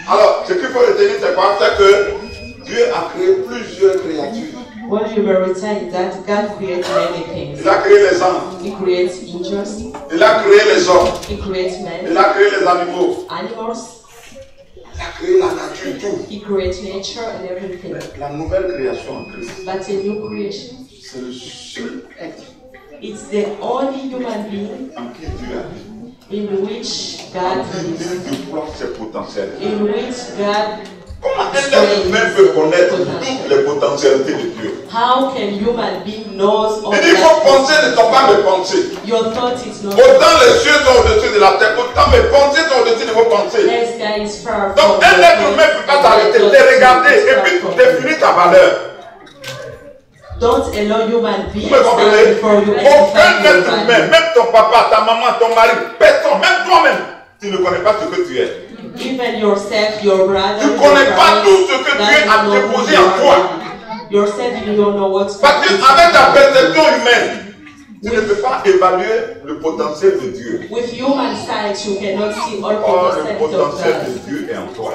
Alors, ce qu'il faut retenir, c'est quoi? C'est que Dieu a créé plusieurs créatures. What you will retain is that God creates many things. Il a créé les anges, He creates angels, il a créé les hommes, He creates men, il a créé les animaux, animals, il a créé la nature, tout. He creates nature and everything. La nouvelle création en Christ, But a new creation, c'est le seul être it's the only human being en qui Dieu a dit. in which God Qui is, déploie ses potentiels. in which God. Comment un être humain peut connaître toutes les potentialités de Dieu? How can human being knows all Il dit, il faut that? penser ne sont pas mes pensées. Your thought is not. Autant les cieux sont au-dessus de la terre, autant mes pensées sont au-dessus de vos pensées. Yes, God is far Donc from un your être humain ne peut pas t'arrêter, te regarder et puis définir ta valeur. Don't allow human Vous beings me comprenez? before you Aucun identify your être humain, value. même ton papa, ta maman, ton mari, personne, même toi-même, tu ne connais pas ce que tu es. Even yourself, your brother, Tu ne your connais pas brothers, tout ce que that Dieu you a know déposé who en you toi. are. Yourself, you don't know what's Parce qu'avec ta perception humaine, tu ne peux pas évaluer le potentiel de Dieu. with human sight, you cannot see all Or the le potential of potentiel God. de Dieu est en toi.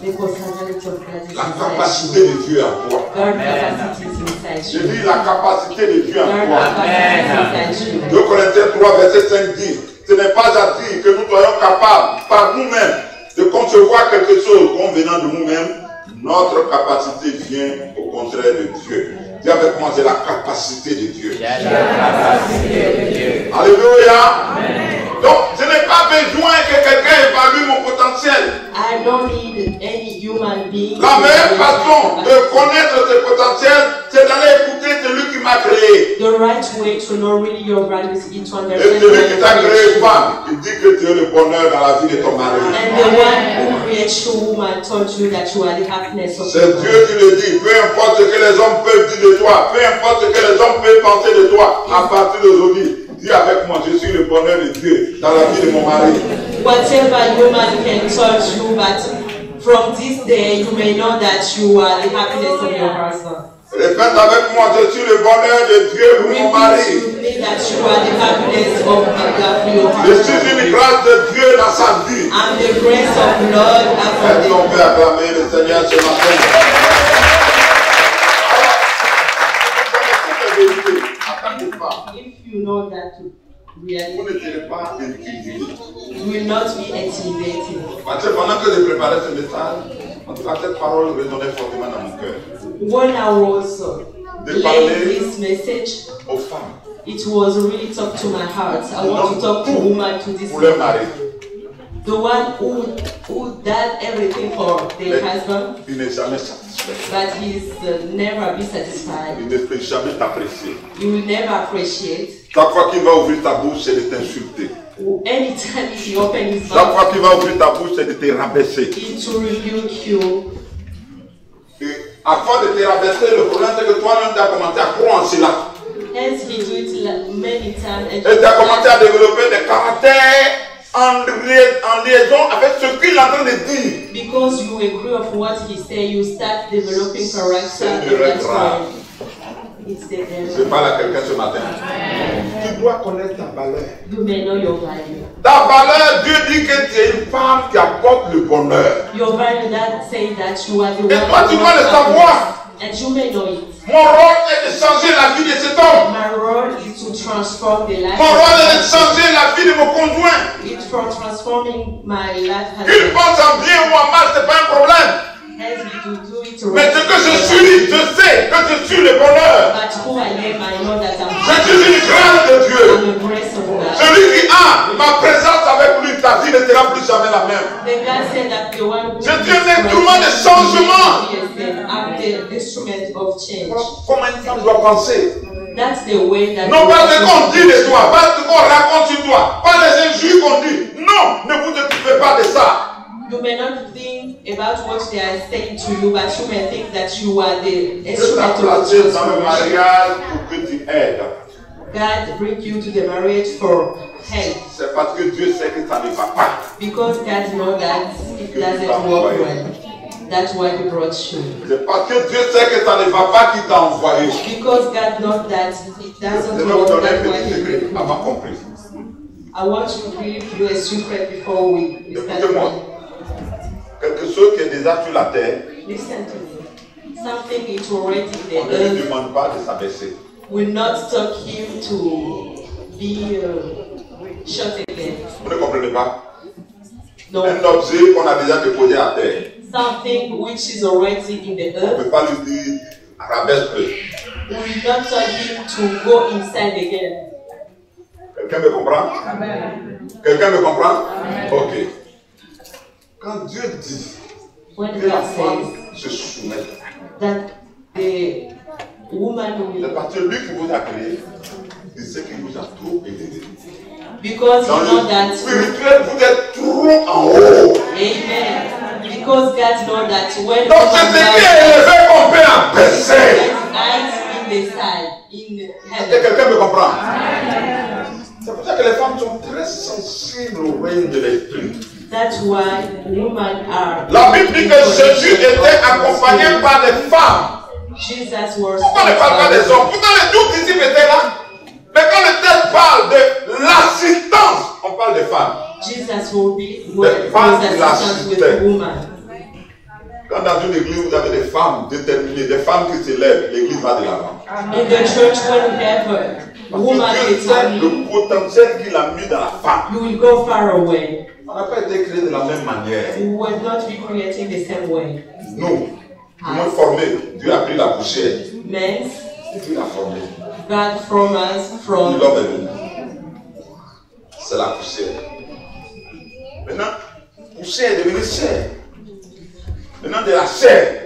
The potentiality of God is La inside capacité you. de Dieu est en toi. God capacity is inside Je you. dis la capacité de Dieu en God toi. capacity is inside you. 2 Corinthiens 3, verset 5 dit, ce n'est pas à dire que nous soyons capables par nous-mêmes de concevoir quelque chose convenant de nous-mêmes. Notre capacité vient au contraire de Dieu. Dis avec moi, c'est la capacité de Dieu. Alléluia. Donc, ce n'est pas besoin que quelqu'un évalue mon potentiel. I don't need any human being. La meilleure façon de connaître ce potentiel, c'est d'aller écouter celui qui m'a créé. The right way to know really your values is to Et understand celui qui t'a your créé creation. femme, il dit que tu es le bonheur dans la vie de ton mari. And the one who creates you, woman, told you that you are the happiness of C'est the Dieu qui le dit. Peu importe ce que les hommes peuvent dire de toi, peu importe ce que les hommes peuvent penser de toi, à partir d'aujourd'hui, Dis avec moi, je suis le bonheur de Dieu dans la vie de mon mari. Whatever human can touch you, but from this day you may know that you are the happiness of your husband. Répète avec moi, je suis le bonheur de Dieu pour mon mari. Repeat that you are the happiness of your Je husband. suis une grâce de Dieu dans sa vie. I'm the grace of Lord Est-ce qu'on peut acclamer le Seigneur ce matin? If you know that Vous reality, ne serez pas intimidés. you will not be intimidated. Parce que pendant que je préparais ce message, en tout cas cette parole résonnait fortement dans mon cœur. When I was De laying parler this message, aux femmes it was really talk to my heart. I want to talk to women to this pour leur mari. the one who done everything for their husband, Il n'est jamais satisfait. but he's never be satisfied. Il ne peut jamais t'apprécier. He will never appreciate. Chaque fois qu'il va ouvrir ta bouche, c'est de t'insulter. Anytime he opens his Chaque mouth, fois qu'il va ouvrir ta bouche, c'est de te rabaisser. it will rebuke you. Et avant de te rabaisser, le problème c'est que toi-même tu as commencé à croire en cela. Hence he do it many times. Et tu as commencé à développer des caractères en liaison avec ce qu'il est en train de dire. Because you agree of what he say, you start developing character. C'est And une that's grave. why it's the Je devil. parle à quelqu'un ce matin. Tu dois connaître ta valeur. You may know your value. Ta valeur, Dieu dit que tu es une femme qui apporte le bonheur. Your value that say that you are the Et one. toi, tu who dois le happiness. savoir. And you may know it. Mon rôle est de changer la vie de cet homme. My role is to transform the life. Mon rôle est de of changer la vie de mon conjoint. It's from transforming my life. Qu'il pense en bien ou en mal, ce n'est pas un problème. As we do it Mais ce que je suis, je sais que je suis le bonheur. But who I am, I know that I'm Je suis une grâce de Dieu. the grace of God. Celui qui a ma présence avec lui, ta vie ne sera plus jamais la même. The God said that the one who Je suis un instrument de changement. I'm the instrument of change. Comment une femme doit penser? That's the way that Non pas ce qu'on dit de toi, pas ce qu'on raconte sur toi, pas les injures qu'on dit. Non, ne vous occupez pas de ça. you may not think about what they are saying to you, but you may think that you are the Dieu t'a instrument of placé dans le transformation. mariage pour que tu aides. God bring you to the marriage for help. C'est parce que Dieu sait que ça ne va pas. Because God knows that it doesn't work well. That's why He brought you. C'est parce que Dieu sait que ça ne va pas qu'il t'a envoyé. Because God knows that it Je doesn't vais vous work. donner un That's why petit He secret brought you. avant compris. I want to give you a secret before we start. Écoutez-moi. Quelque chose qui est déjà sur la terre, Listen to me. Something is already on in ne the lui earth demande pas de s'abaisser. will not stop him to be shot again. Vous ne comprenez pas? No. Un objet qu'on a déjà déposé à terre, Something which is already in the on ne earth peut pas lui dire rabaisse-le. will not tell him to go inside again. Quelqu'un me comprend? Quelqu'un me comprend? Ok. Quand Dieu dit When que la God femme says se soumette, that the woman c'est will, parce que lui qui vous a créé, il sait qu'il vous a trop élevé. because Dans you know le that, spirituel, vous êtes trop en haut. amen, because God knows that when Donc c'est ce qui est élevé qu'on peut abaisser. eyes in the side, in Est-ce que heaven. quelqu'un me comprend? C'est pour ça que les femmes sont très sensibles au règne de l'esprit. That's why women are. La Bible dit que Jésus était accompagné par des femmes. Jesus was. Pourquoi on ne parle pas des hommes? Pourtant les 12 disciples étaient là. Mais quand le texte parle de l'assistance, on parle des femmes. Jesus will be The was part assistant with last the woman. Quand dans une église, vous avez des femmes déterminées, des femmes qui s'élèvent, l'église va de l'avant. In the church, when we have a woman Parce que Dieu sait determined, le potentiel qu'il a mis dans la femme. you will go far away. On n'a pas été créé de la même manière. You will not be creating the same way. Nous, nous sommes formés. Dieu a pris la poussière. Men, Et Dieu l'a formé. God from us, Puis from l'homme est venu. C'est la poussière. Maintenant, poussière est devenue chair. Maintenant, de la chair,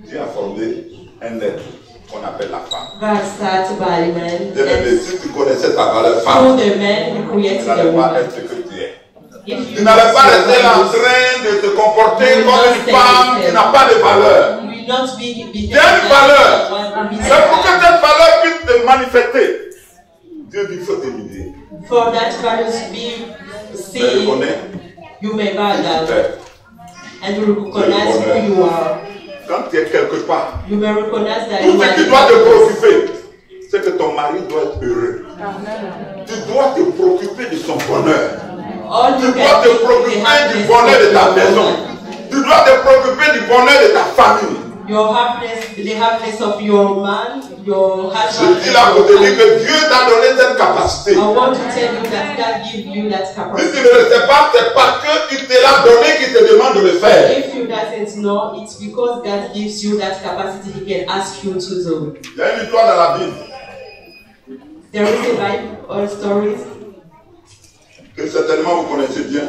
Dieu a formé un être qu'on appelle la femme. God started by men. Bien-aimé, And si tu connaissais ta valeur through femme, the men, He tu created the n'allais pas woman. être ce que tu es. If Tu n'allais pas rester là en train de te comporter comme une femme qui n'a pas de valeur. you will not be Il y a une valeur. Mais pour que cette valeur puisse te manifester, Dieu dit, il faut t'humilier. For that value to be seen, you may bow down and you recognize who you are. Quand tu es quelque part, you may recognize that tout ce qui doit te préoccuper, c'est que ton mari doit être heureux. Tu dois te préoccuper de son bonheur. Tu dois te préoccuper du bonheur de ta maison. Tu dois te préoccuper du bonheur de ta famille. Your happiness, the happiness of your man, your husband. Je dis là pour te dire que Dieu t'a donné cette capacité. I want to tell you that God gives you that capacity. Si tu ne le sais pas, c'est parce qu'il te l'a donné qu'il te demande de le faire. If you doesn't know, it's because God gives you that capacity. He can ask you to do. Il y a une histoire dans la Bible. There is a Bible or stories. Que certainement vous connaissez bien.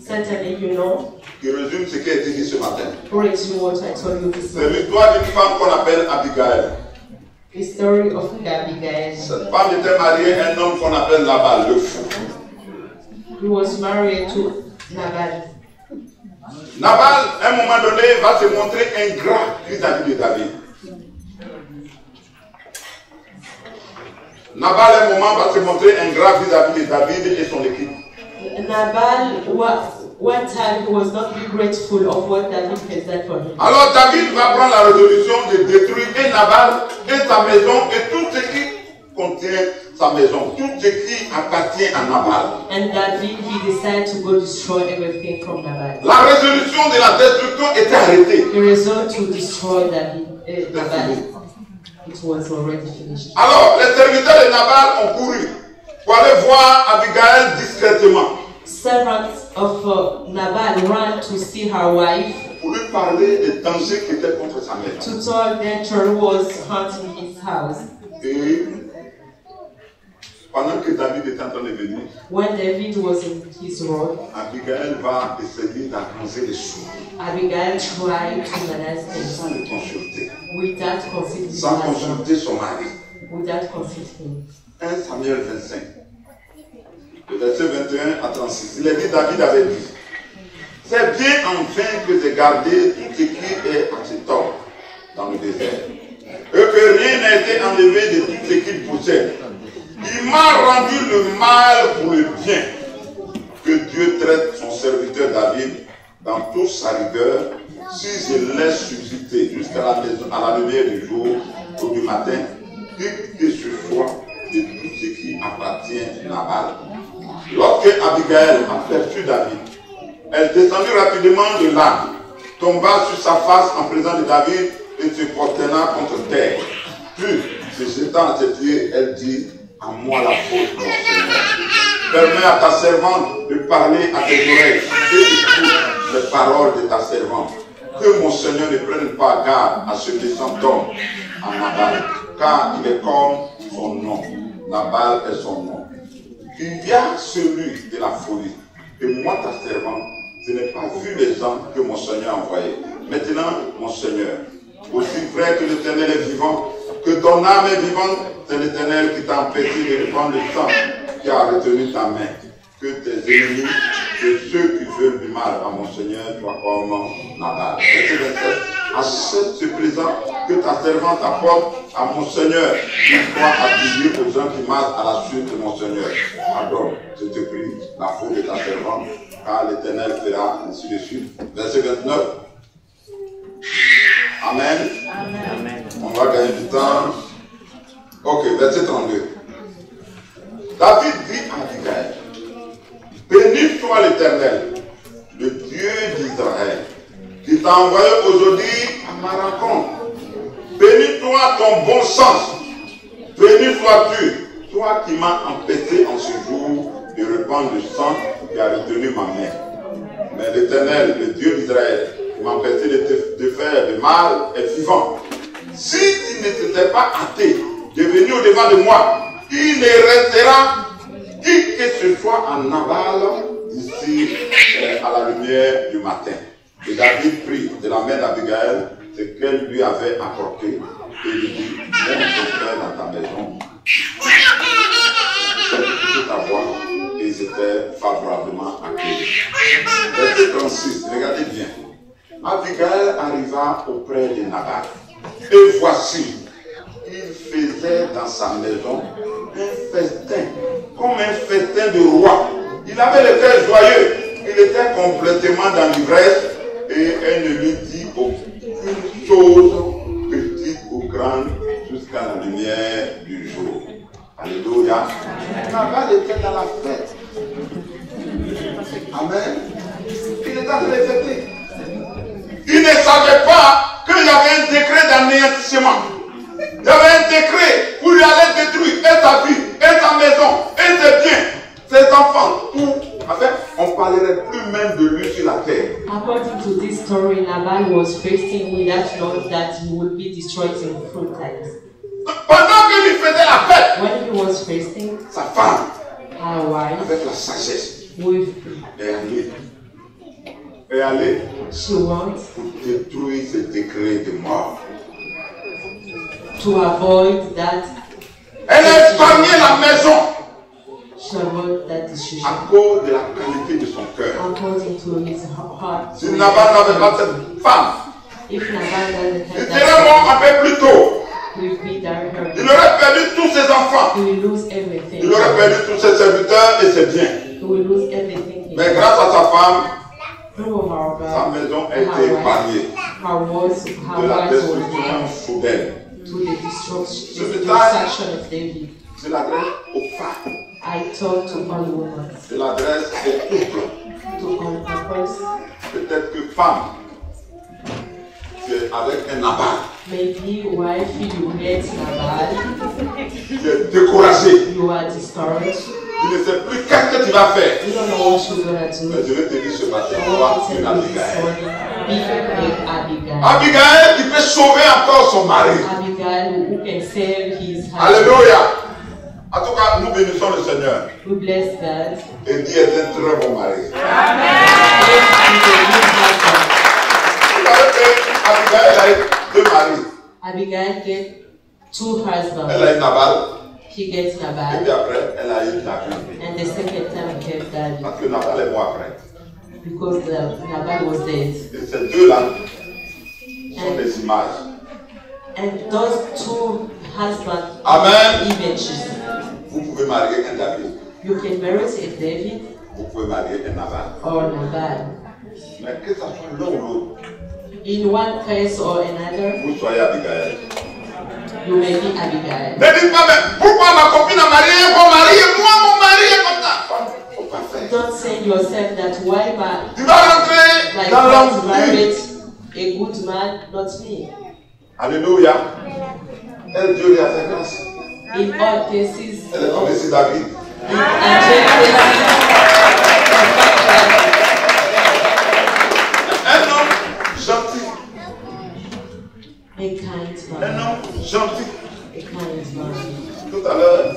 Certainly you know. Qui résume ce qui a été dit ce matin. Resume what I told you this morning. C'est l'histoire d'une femme qu'on appelle Abigail. The story of Abigail. Cette femme était mariée à un homme qu'on appelle Nabal, le fou. He was married to Nabal. Nabal, à un moment donné, va se montrer ingrat vis-à-vis de David. Nabal, à un moment, va se montrer ingrat vis-à-vis de David et son équipe. Nabal, one time he was not grateful of what David has done for him. Alors David va prendre la résolution de détruire et Nabal et sa maison et tout ce qui contient sa maison, tout ce qui appartient à Nabal. And David, he decided to go destroy everything from Nabal. La résolution de la destruction était arrêtée. The result to destroy Nabal. It was already finished. Alors les serviteurs de Nabal ont couru pour aller voir Abigail discrètement. Servants of Nabal ran to see her wife. Pour lui parler des dangers qui étaient contre sa maison. To tell danger was haunting his house. Et pendant que David était en train de venir, when David was in his road, Abigail va essayer d'arranger les choses. Abigail tried to manage things. Sans le consulter. Without consulting. Sans consulter son mari. Without consulting. 1 Samuel 25. Le verset 21 à 36. Il est dit, David avait dit, c'est bien en vain que j'ai gardé tout ce qui est à cet homme dans le désert, et que rien n'a été enlevé de tout ce qu'il possède. Il m'a rendu le mal pour le bien. Que Dieu traite son serviteur David dans toute sa rigueur, si je laisse subsister jusqu'à la lumière du jour ou du matin, que ce soit de tout ce qui appartient à Nabal. Lorsque Abigail aperçut David, elle descendit rapidement de l'arbre, tomba sur sa face en présence de David et se prosterna contre terre. Puis, se jetant à ses pieds, elle dit, à moi la faute, mon Seigneur. Permets à ta servante de parler à tes oreilles et écoute les paroles de ta servante. Que mon Seigneur ne prenne pas garde à ce méchant homme, à Nabal, car il est comme son nom. Nabal est son nom. Il y a celui de la folie. Et moi, ta servante, je n'ai pas vu les gens que mon Seigneur a envoyés. Maintenant, mon Seigneur, aussi vrai que l'Éternel est vivant, que ton âme est vivante, c'est l'Éternel qui t'a empêché de répandre le sang, qui a retenu ta main. Que tes ennemis, que ceux qui veulent du mal à mon Seigneur, soient comme Nabal. Verset 27. Achète ce présent que ta servante apporte à mon Seigneur, qu'il soit attribué aux gens qui marchent à la suite de mon Seigneur. Pardonne, je te prie, la faute de ta servante, car l'Éternel fera ainsi de suite. Verset 29. Amen. Amen. On va gagner du temps. Ok, verset 32. David dit à Abigail, béni soit l'Éternel, le Dieu d'Israël, qui t'a envoyé aujourd'hui à ma rencontre. Béni soit ton bon sens. Béni sois-tu, toi qui m'as empêché en ce jour de répandre le sang qui a retenu ma main. Mais l'Éternel, le Dieu d'Israël, qui m'a empêché de faire du mal, est vivant. Si tu ne t'étais pas hâté de venir au-devant de moi, il ne restera qui que ce soit en Nabal d'ici à la lumière du matin. Et David prit de la main d'Abigail ce qu'elle lui avait apporté et lui dit, viens ton frère dans ta maison. Elle écoutait ta voix et ils étaient favorablement accueillis. Verset 36, regardez bien. Abigail arriva auprès de Nabal. Et voici, il faisait dans sa maison un festin, comme un festin de roi. Il avait le cœur joyeux. Il était complètement dans l'ivresse et elle ne lui dit aucune chose, petite ou grande, jusqu'à la lumière du jour. Alléluia. Nabal était dans la fête. Amen. Il était dans les fêtes. Il ne savait pas qu'il y avait un décret d'anéantissement. Il y avait un décret où il allait détruire et ta vie, et ta maison, et tes biens, tes enfants. En fait, on ne parlerait plus même de lui sur la terre. According to this story, Nabal was fasting without knowing that he would be destroyed in fruit times. Pendant qu'il faisait la fête, when he was fasting, sa femme, her wife, avec la sagesse, with est allée she wants pour détruire ce décret de mort. to avoid that. Elle a épargné la maison She avoid that decision. à cause de la qualité de son cœur. According to his heart. Si Nabal n'avait pas cette femme, If Nabal doesn't il have serait mort un that, peu plus tôt. he will be down her. Il aurait perdu tous ses enfants. He will lose everything. Il aurait perdu tous ses serviteurs et ses biens. He will lose everything. Mais grâce à sa femme, Through her, sa maison a été épargnée de la her destruction soudaine. to the destruction Ce of David. Je l'adresse aux femmes. I talk to all women, Je l'adresse aux couples. to all couples. Peut-être que femme, c'est avec un Nabal. Maybe wife, you get Nabal, Tu es découragé. you are discouraged, Tu ne sais plus qu'est-ce que tu vas faire. you don't know what you're gonna Mais do. je vais te dire ce matin, I toi, want tu to es tell you this Abigail. morning, be like Abigail. Abigail qui peut sauver encore son mari. Abigail who can save his husband. Alléluia. En tout cas, nous bénissons le Seigneur. We bless God. Et Dieu est un très bon mari. Yes, he's a good husband. Vous savez que Abigail a eu deux maris. Abigail get two Elle husbands. a eu Nabal. She gets Et puis Nabal, après, elle a eu David. and the second time he gets David Parce que Nabal est mort après. because Nabal was dead. Et ces deux-là sont des images. And those two husbands Amen. are images. Vous pouvez marier un David. You can marry a David Vous pouvez marier un Nabal. or Nabal. Mais que ça soit l'un ou l'autre, In one case or another, vous soyez Abigail. you may be Abigail. Ne dites pas, mais pourquoi ma copine a marié un bon mari et moi mon mari est comme ça? Faut pas faire. Don't say yourself that why Tu vas rentrer my dans friend l'envie. married a good man, not me. Alléluia. Elle, Dieu lui a fait grâce. In all cases, Elle est tombée sur David. in angelic cases, Un homme gentil. a kind Un man, homme gentil. a kind man. Tout à l'heure,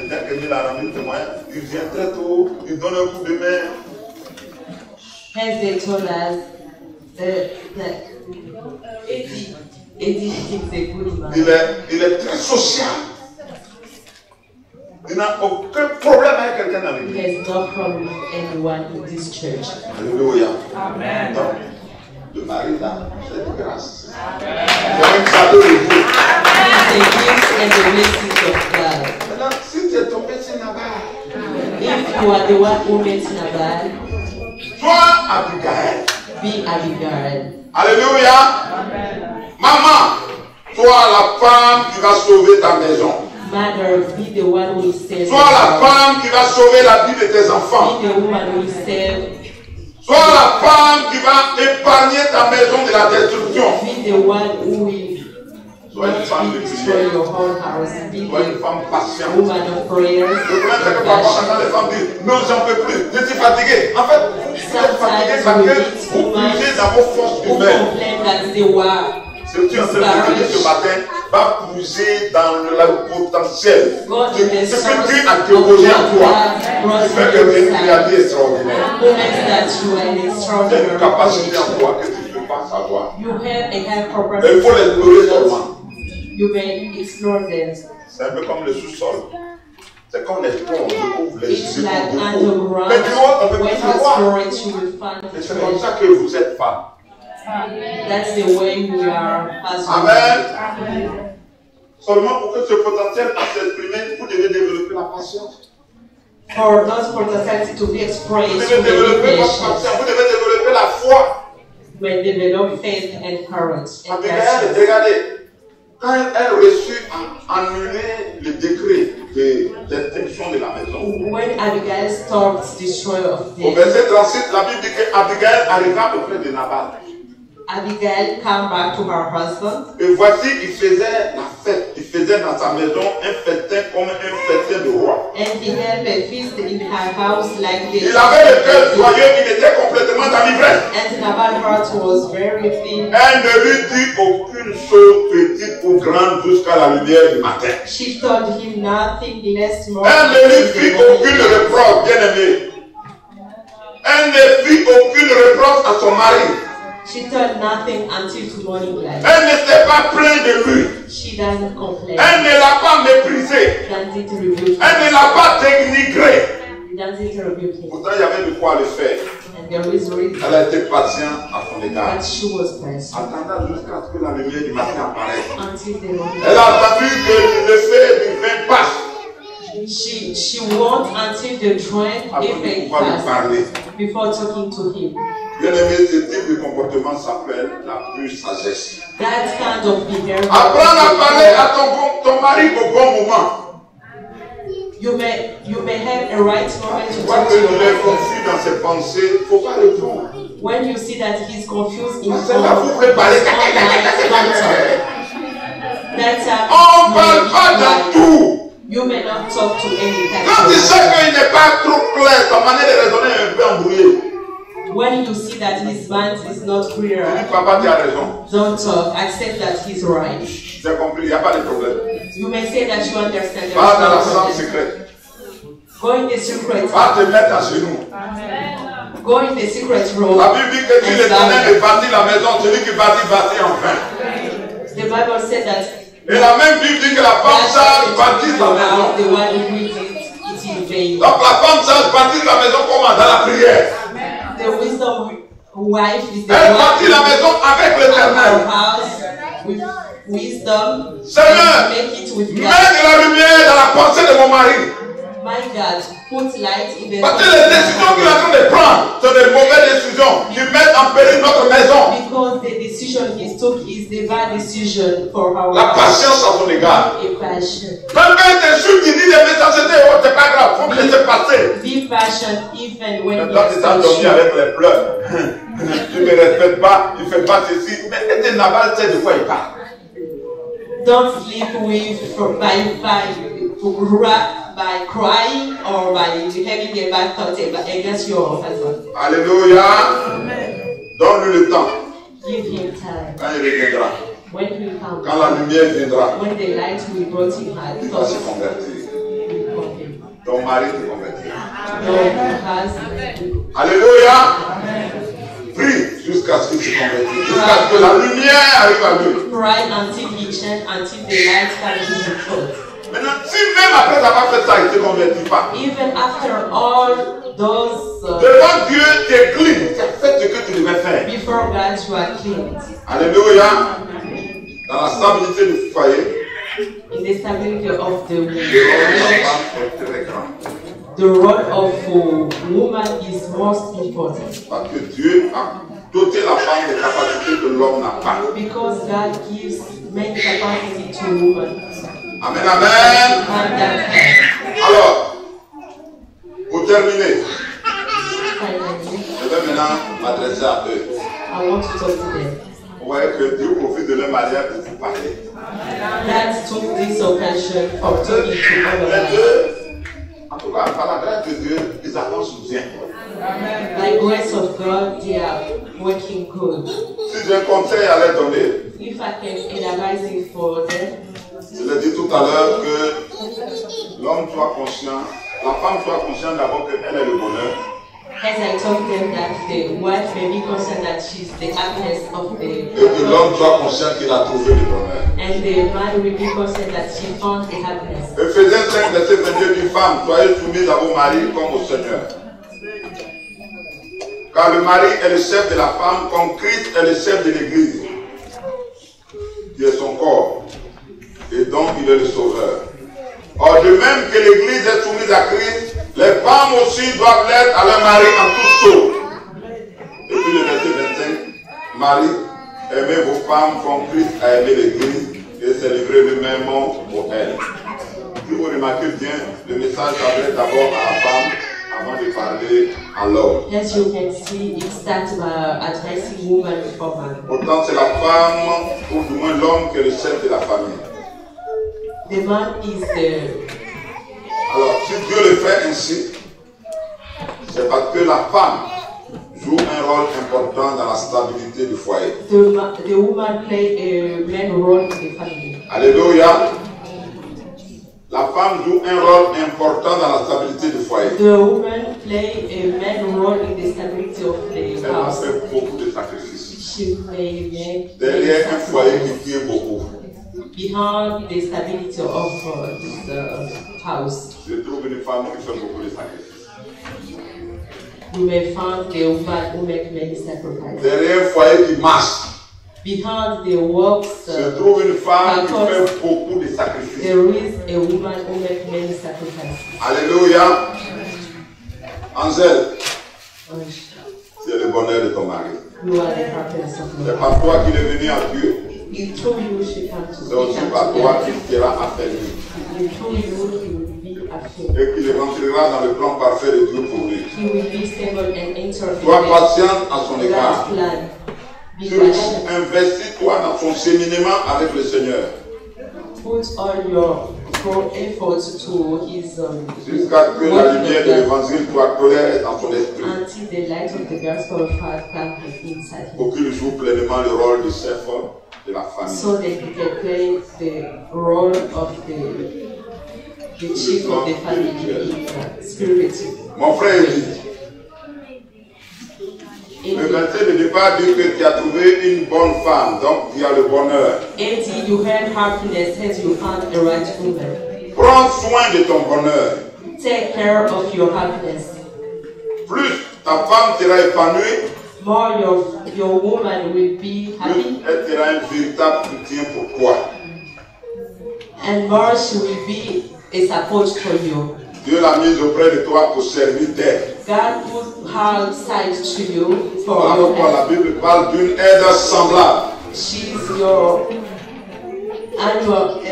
dès que Mille a rendu le témoignage, il vient très tôt, il donne un coup de main. As they told us, that Eddie is a good man. Il est très social. Il n'a aucun problème avec quelqu'un dans He l'église. has no problem with anyone in this church. Alléluia. Amen. Donc, le mari là, c'est de grâce. C'est un cadeau de Dieu. It's a gift and the blessings of God. Maintenant, si tu es tombé sur Nabal, If you are the one who met Nabal, sois Abigail. be Abigail. Alléluia. Maman, sois la femme qui va sauver ta maison. Mother, be the one who will save. Sois la femme qui va sauver la vie de tes enfants. Be the woman who will save. Sois la femme qui va épargner ta maison de la destruction. Be the one who will Sois une femme de not destroy prière. your whole house. Be Sois une the femme patiente. woman of prayers. Le problème, c'est que parfois, quand les femmes disent non, j'en peux plus, je suis fatiguée. En fait, vous êtes fatigué parce que vous puisez dans vos forces Who humaines. complain that they were Ce que tu es en train de dire ce matin va puiser dans le potentiel. God Ce in the que source Dieu a of théologé en toi. God Fait que tu es une créature extraordinaire. who makes that you are an Tu as extraordinary une capacité en creation. toi que tu ne peux pas savoir. You have a high Mais il faut l'explorer purpose. seulement. You may explore them. C'est un peu comme le sous-sol. C'est comme l'explore, on découvre les It's yeux. like Mais underground. tu vois, on peut When pas you savoir. explore it, you will find Et the c'est comme ça treasure. que vous êtes femme. That's the way we are as Amen. Seulement pour que ce potentiel puisse s'exprimer, vous devez développer la patience. For those potentiality to be expressed, Vous devez développer votre patience, vous devez développer la foi. When develop faith and courage and Abigail, regardez, quand elle reçut à annuler le décret de destruction de la maison, when Abigail stopped destroy of au the verset 36, la Bible dit qu'Abigail arriva auprès de Nabal. Abigail came back to her husband, Et voici, il faisait la fête. Il faisait dans sa maison un festin comme un festin de roi. and he held a feast in her house like this. Il avait le cœur joyeux, il était complètement dans l'ivresse. And Nabal's heart was very thin. Elle ne lui dit aucune chose petite ou grande jusqu'à la lumière du matin. She told him nothing less more. Elle ne lui fit aucune reproche, bien-aimé. Elle ne fit aucune reproche à son mari. She told nothing until to morning light. Elle ne s'est pas plainte de lui. She doesn't complain. Elle ne l'a pas méprisé. Doesn't rebuke Elle ne l'a pas dénigré. him. Doesn't rebuke him. Pourtant, il y avait de quoi le faire. And there is reason. Elle a été patiente à son égard. But she was patient Attendant jusqu'à ce que la lumière du matin apparaisse. until the morning. Elle a attendu que le feu du vin passe She won't until the drink avant de effect pouvoir lui passed parler. before talking to him. Bien aimé, ce type de comportement s'appelle la pure sagesse. That kind of behavior. Apprendre à parler à ton mari au bon moment. You may have a right moment Tu to vois talk que to your il est husband. confus dans ses pensées, il ne faut pas répondre. When you see that he's confused in C'est là vous préparez. That's On ne parle pas dans tout. You may not talk to any kind Quand tu of sais qu'il n'est pas trop clair, ta manière de raisonner est un peu embrouillée. When you see that his mind is not clear, Papa, tu as raison. don't talk. Accept that he's right. J'ai compris, il n'y a pas de problème. You may say that you understand. There Va dans la is no chambre problem. secrète. Go in the secret. Va te mettre à genoux. Go in the secret room. La Bible dit que si l'Éternel bâtit la maison, celui qui bâtit en vain. The Bible said that Et la même Bible dit que la femme sage bâtit sa maison. the one who builds it in vain. Donc la femme sage bâtit la maison comme dans la prière. The wisdom wife is the Elle one bâtit la maison avec who l'Éternel. house with wisdom. Seigneur, Make it with mets God. de la lumière dans la pensée de mon mari. My God, put light in the Parce que les décisions qu'il est en train de prendre sont des mauvaises décisions qui mettent en péril notre maison. Because the decision he took is the bad decision for our La patience à son égard. a passion. Même quand il t'insulte, il dit des méchancetés, oh, c'est pas grave, faut me laisser passer. Be patient even when Mais toi, tu t'as dormi avec les pleurs. Tu ne me respectes pas, tu ne fais pas ceci. Mais était Nabal sait de quoi il parle. Don't sleep with by crying or by having a bad thought against your husband. Alléluia. Donne-lui le temps. Give him time. Quand il reviendra, When he comes, quand la lumière viendra, when the light will brought him out, il va se convertir. Ton mari te convertira. Alléluia. Prie jusqu'à ce qu'il se convertisse. Jusqu'à ce que la lumière arrive à lui. Pray until he change, until the light comes to his thought. Maintenant, si même après avoir fait ça, il ne se convertit pas. Even after all those Devant Dieu, tu es clean. Tu as fait ce que tu devais faire. before God you are clean. Alléluia. Dans la stabilité du foyer, In the stability of the le rôle de la femme est très grand. the role of a woman is most important. Parce que Dieu a doté la femme des capacités que l'homme n'a pas. Because God gives many capacity to women. Amen, amen. And that Alors, pour terminer, finally, je vais maintenant m'adresser à eux. I want to talk to them. Vous voyez que Dieu profite de leur manière pour vous parler. God took this occasion for talking to all of Mais us. eux, en tout cas, par la grâce de Dieu, ils avancent bien. By grace of God, they are working good. Si j'ai un conseil à leur donner, If I can advise it for them, je l'ai dit tout à l'heure que l'homme soit conscient, la femme soit consciente d'abord qu'elle est le bonheur. as I told them that the wife may be concerned that she's the happiness of the Et que l'homme soit conscient qu'il a trouvé le bonheur. and the man will be concerned that she found the happiness. Ephésiens 5, verset 22 dit femmes, soyez soumises à vos maris comme au Seigneur. Car le mari est le chef de la femme, comme Christ est le chef de l'Église, qui est son corps. Et dont il est le sauveur. Or, de même que l'Église est soumise à Christ, les femmes aussi doivent l'être à leur mari en toutes choses. Et puis le verset 25, Marie, aimez vos femmes comme Christ a aimé l'Église et s'est livré lui-même pour elle. Si vous remarquez bien, le message s'adresse d'abord à la femme avant de parler à l'homme. As you can see, it starts by addressing woman for man. Pourtant, c'est la femme, ou du moins l'homme, qui est le chef de la famille. The man is the... Alors, si Dieu le fait ainsi, c'est parce que la femme joue un rôle important dans la stabilité du foyer. The woman play a main role in the family. Alléluia. La femme joue un rôle important dans la stabilité du foyer. The woman play a main role in the stability of the Elle a house. fait beaucoup de sacrifices. She may make Derrière un foyer qui tient beaucoup, behind the stability of this house. je trouve une femme qui fait beaucoup de sacrifices. You may find the woman who make many sacrifices. Derrière un foyer qui marche, Behind the works, je trouve une femme qui fait beaucoup de sacrifices. there is a woman who make many sacrifices. Alléluia. Angèle, c'est le bonheur de ton mari. You are the happiness of C'est your par toi qu'il est venu à Dieu. It's through you she comes to C'est aussi par toi qu'il sera affermi. It's through you he will be affirmed. Et qu'il rentrera dans le plan parfait de Dieu pour lui. He will be stable and enter Sois patiente à son God's égard. plan. Be Surtout, patient. investis-toi dans son cheminement avec le Seigneur. Put all your efforts to his Jusqu'à ce que la lumière de work l'évangile soit claire dans son esprit. until the light of the gospel of God comes inside him. Pour qu'il joue pleinement le rôle de chef de la famille. So that he can play the role of the chief of the family in spirit. Mon frère dit, le verset de départ dit que tu as trouvé une bonne femme, donc tu as le bonheur. Eddie, you had happiness as you found a right woman. Prends soin de ton bonheur. Take care of your happiness. Plus ta femme sera épanouie, More your woman will be plus happy, elle sera un véritable soutien pour toi. and more she will be a support for you. Dieu l'a mise auprès de toi pour servir d'aide. God put her side to you for Voilà your pourquoi la help. Bible parle d'une aide semblable. She's your annual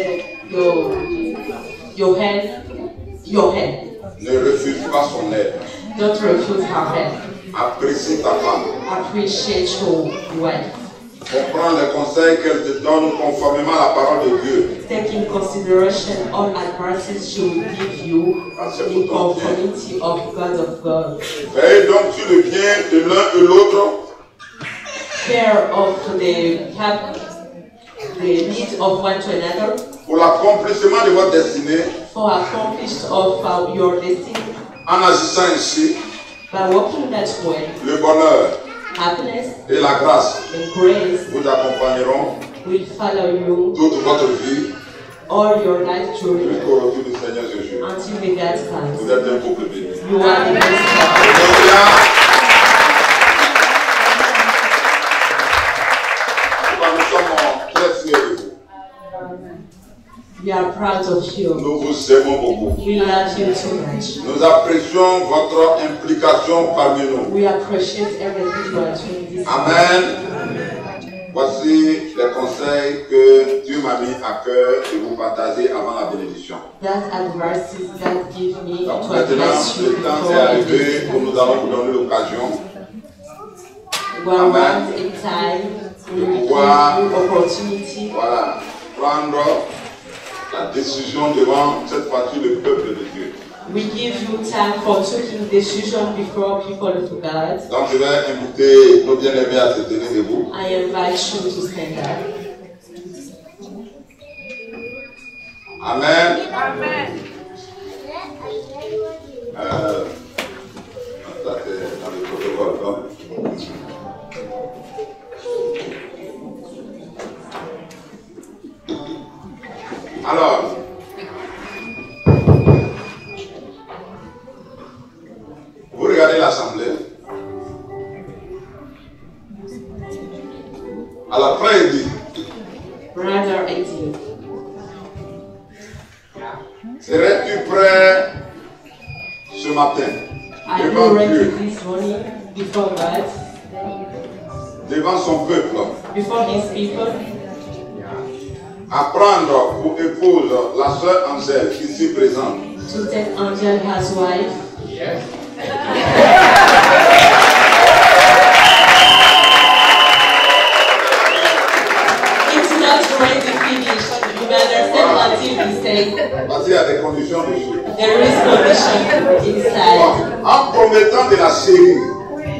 your help. Ne refuse pas son aide. Don't refuse her help. Apprécie ta femme. Appreciate your wife. Comprends les conseils qu'elle te donne conformément à la parole de Dieu. Take in consideration all advices she will give you in conformity of God. Veille donc sur le bien de l'un et l'autre. Care of the needs of one to another, Pour l'accomplissement de votre destinée, for accomplish of your destiny, en agissant ainsi, by walking that way, le bonheur happiness et la grâce and grace vous accompagneront will follow you toute votre vie all your life journey jusqu'au retour du Seigneur Jésus. until the God comes. Vous êtes un couple béni. You are the best couple. Alléluia. Nous sommes très fiers de vous. We are proud of you. Nous vous aimons beaucoup. We love you too much. Nous apprécions votre implication parmi nous. We appreciate everything you are doing this. Amen. Voici les conseils que Dieu m'a mis à cœur de vous partager avant la bénédiction. That advice God give me Donc to maintenant, advise you le temps est before arrivé où nous allons vous donner l'occasion Well, Amen. once in time, we de will give pouvoir you opportunity voilà, prendre la décision devant cette fois-ci le peuple de Dieu. We give you time for taking decision before people of God. Donc je vais inviter nos bien-aimés à se tenir debout. I invite you to stand up. Amen. Ça c'est dans le protocole. Donc. Alors, vous regardez l'assemblée. À la fin, il dit, Brother 18. Serais-tu prêt ce matin Are devant you ready Dieu, this morning before God, devant son peuple, before His people, à prendre pour épouse la sœur Angèle ici présente? to take Angel as wife? It's not already finished. You understand until He said Parce qu'il y a des conditions dessus. there is condition inside. En promettant de la chérie,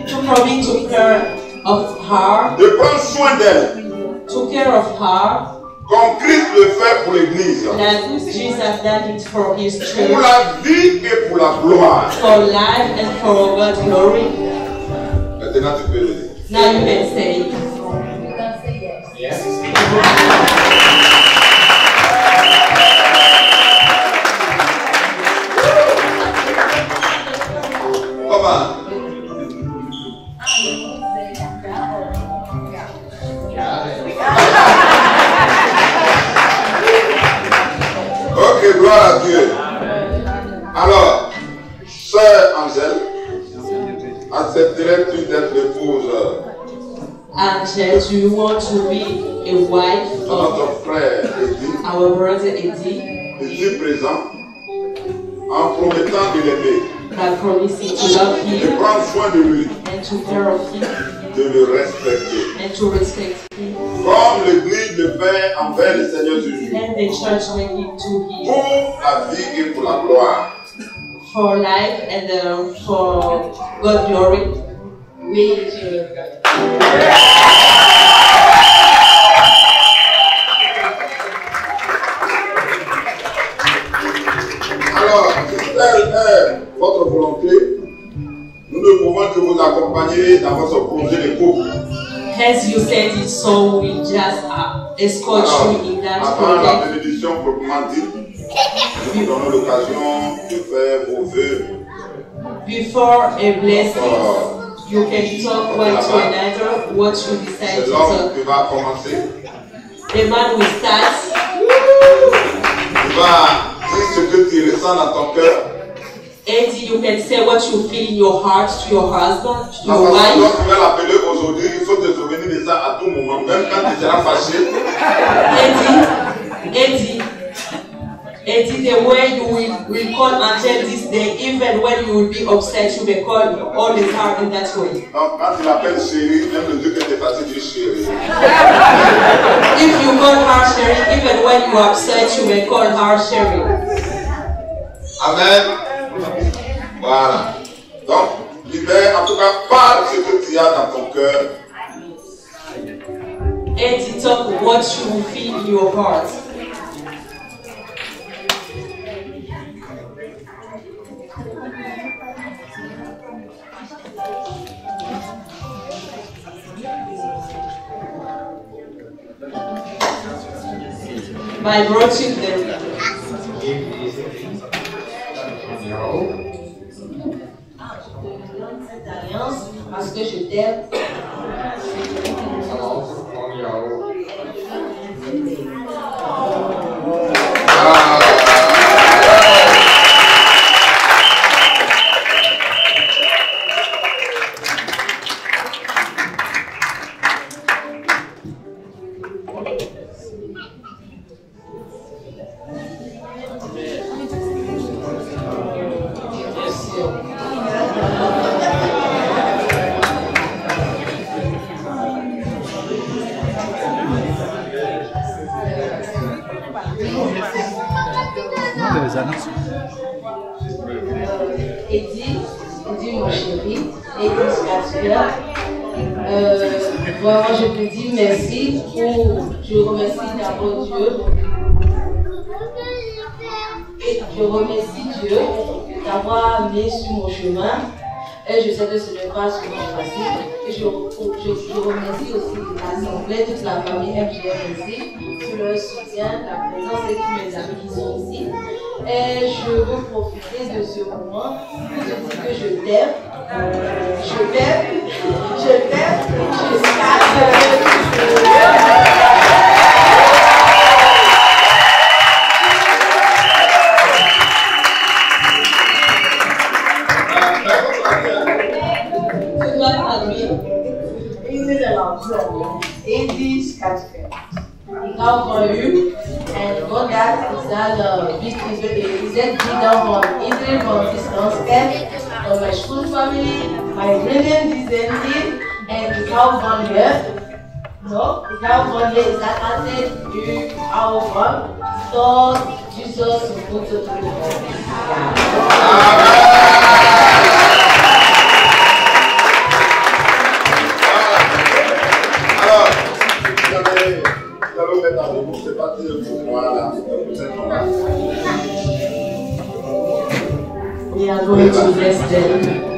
To promise to care of her, de prendre soin d'elle, to care of her, comme Christ le fait pour l'Église, that Jesus done it for His pour church, la vie et pour la gloire. for life and for God's glory. Maintenant, tu peux le dire. Now you can say, Comment? Ok, gloire à Dieu. Alors, sœur Angèle, accepterais-tu d'être l'épouse Angel, do you want to be a wife de of notre frère Eddie, our brother Eddie, ici présent, en promettant de l'aimer, by promising to love de him prendre soin de lui, and to care of him de le respecter, and to respect him, comme l'Église le fait envers le Seigneur Jésus, and the church make it to him pour la vie et pour la gloire. for life and for God's glory? Oui, Dieu. Alors, si telle est votre volonté, nous ne pouvons que vous accompagner dans votre projet de couple. As you said it, so we just escort you in that Avant la project. bénédiction proprement dite, nous vous donnons l'occasion de faire vos vœux. Before a blessing, you can talk one to another what you decide C'est to l'homme talk. qui va commencer. The man will start. Il va dire ce que tu ressens dans ton cœur. Eddie, you can say what you feel in your heart to your husband, to La your façon dont wife. tu vas l'appeler aujourd'hui, il faut te souvenir de ça à tout moment, même quand tu seras fâché. Eddie, the way you will call Angel this day, even when you will be upset, you will call all the time in that way. Donc quand tu l'appelles chérie, même le Dieu que tu es fatigué, tu dis chérie. If you call her Sherry, even when you are upset, you will call her Sherry. Amen. Voilà. Donc, libère, en tout cas, parle ce que tu as dans ton cœur. Eddie, talk what you feel in your heart. By broaching the cette alliance parce que je t'aime. Eddie, mon chéri, Eddie Scatua. Vraiment, je te dis merci je remercie d'abord Dieu. Et je remercie Dieu d'avoir amené sur mon chemin. Et je sais que ce n'est pas souvent facile. Et je remercie aussi l'Assemblée, toute la famille MGM ici, pour leur soutien, la présence et tous mes amis qui sont ici. Et je veux profiter de ce moment pour te dire que je t'aime. Je t'aime jusqu'à ce que Set wieder von Israel, von Fiskalskamp, von my school family, my brilliant descendant, and ich habe von hier, so, ich habe von hier, ist das Asset, du auch von, so, Jesus, und so, we are going to bless them.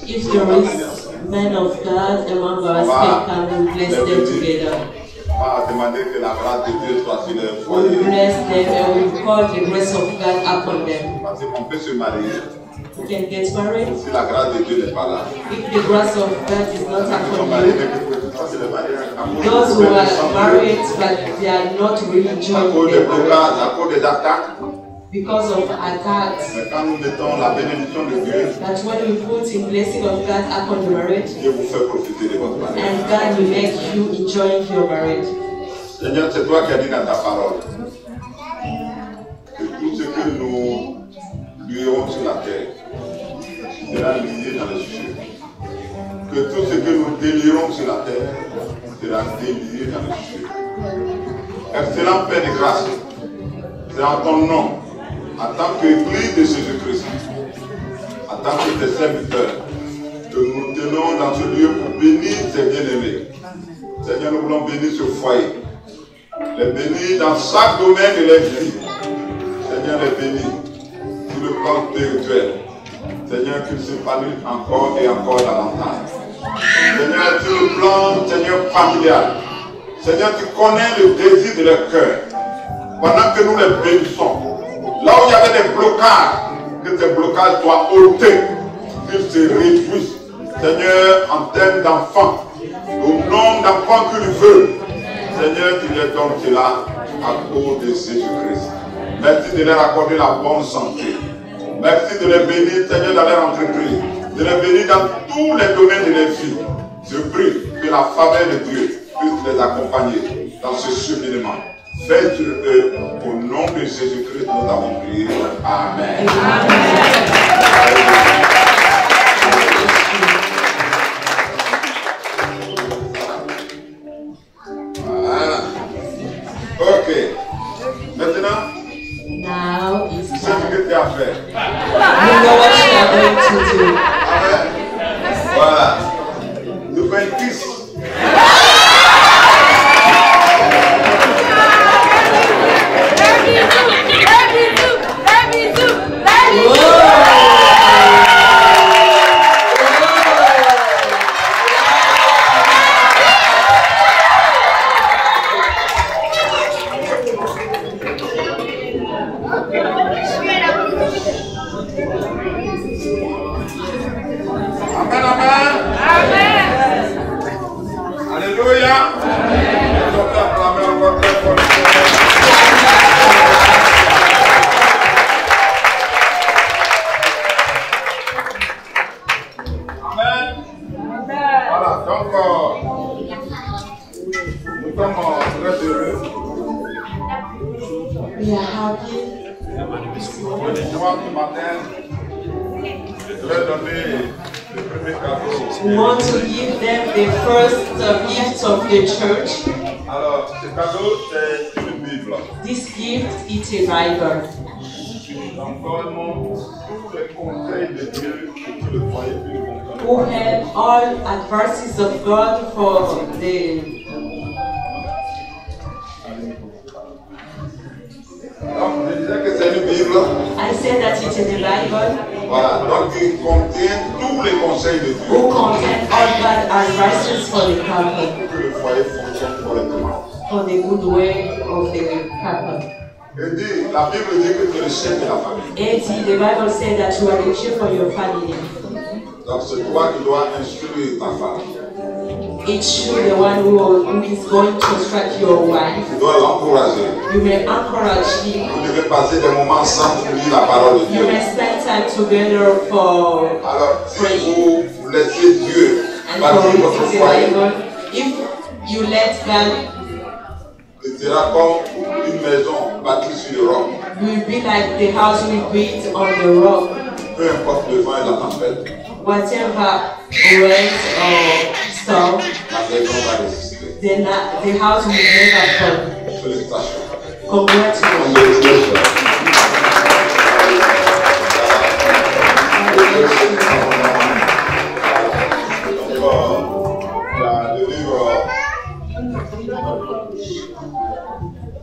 If there is men of God among us, can come and bless them together. We bless them and we call the grace of God upon them. You can get married. If the grace of God is not upon you, those who are married but they are not really enjoying their marriage because of attacks. But when we put in blessing of God upon the marriage, and God will make you enjoy your marriage. Seigneur, c'est toi qui as dit dans ta parole que tout ce que nous lions sur la terre sera lié dans les cieux. Que tout ce que nous délirons sur la terre sera délié dans les cieux. Excellent Père de grâce, c'est en ton nom, en tant qu'Église de Jésus-Christ, en tant que tes serviteurs, que nous tenons dans ce lieu pour bénir tes bien-aimés. Seigneur, nous voulons bénir ce foyer, les bénir dans chaque domaine de leur vie. Seigneur, les bénir sur le plan spirituel. Seigneur, qu'ils s'épanouissent encore et encore davantage. Seigneur, sur le plan, Seigneur, familial. Seigneur, tu connais le désir de leur cœur. Pendant que nous les bénissons, là où il y avait des blocages, que ces blocages soient ôtés, qu'ils se réjouissent. Seigneur, en termes d'enfants, au nombre d'enfants qu'ils veulent, Seigneur, tu leur donnes cela à cause de Jésus-Christ. Merci de leur accorder la bonne santé. Merci de les bénir, Seigneur, dans leur entreprise. De les bénir dans tous les domaines de leur vie. Je prie que la faveur de Dieu puisse les accompagner dans ce cheminement. Faites sur eux, au nom de Jésus-Christ, nous avons prié. Amen. Voilà. Ok. Maintenant, now it's c'est ce que tu as fait. You know what you are going to do. Amen. Voilà. Nous faisons une kiss. We want to give them the first gift of the church. Alors, ce cadeau, c'est une Bible. This gift is a Bible. Who have all advices of God for the. Donc, je disais que c'est une Bible. I said that it's in the Bible. Voilà, donc il contient tous les conseils de Dieu. Who contain all God's advices for the couple, Pour que le foyer fonctionne correctement. for the good way of the couple. Et dit, la Bible dit que tu es le chef de la famille. 80, the Bible says that you are the chief for your family. Donc c'est toi qui dois instruire ta femme. It's you, the one who is going to instruct your wife. Tu dois l'encourager. You may encourage him. Vous devez passer des moments ensemble pour lire la parole de You Dieu. may spend time together for Alors, si praying vous laissez Dieu and bâtir for votre reading the foyer, Bible. If you let God, ce sera comme une maison bâtie sur le roc. you will be like the house we built on the rock. Peu importe le vent et la tempête, Whatever rain or storm, la maison va résister. the house will never fall. Félicitations. Congratulations.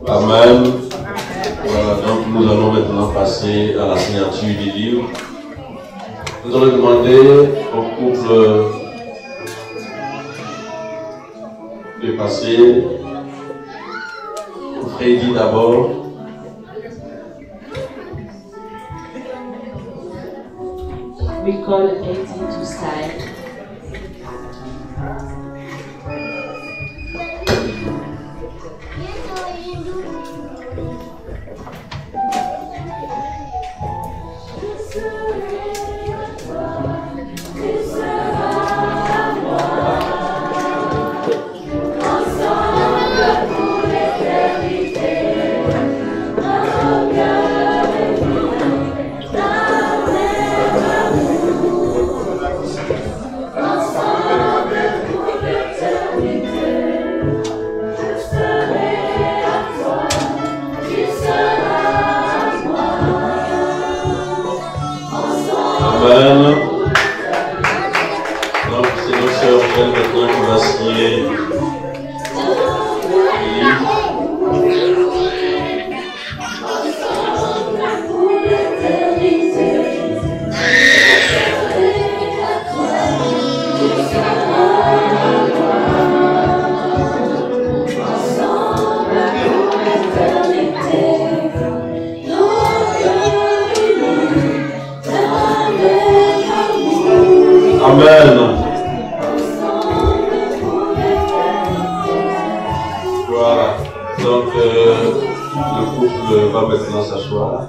Amen. Voilà, donc nous allons maintenant passer à la signature du livre. Nous allons demander au couple de passer. Freddy d'abord. We call 18 to sign. Amen. Donc c'est notre sœur Jeanne maintenant qui va signer le livre. Amen. Voilà. Donc, le couple va maintenant s'asseoir.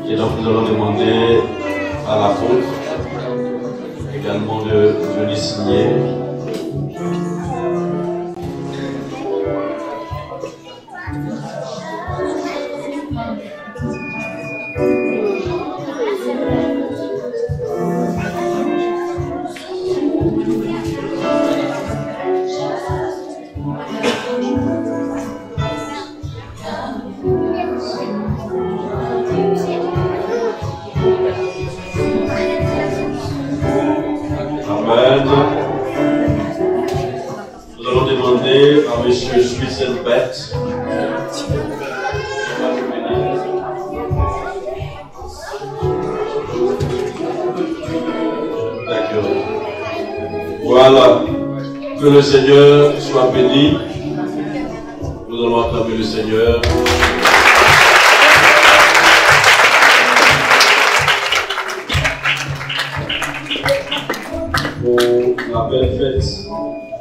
Et donc, nous allons demander à l'apôtre également de venir signer. Amen. Nous allons demander à M. Schwisselbert. D'accord. Voilà. Que le Seigneur soit béni. Nous allons acclamer le Seigneur. Pour la belle fête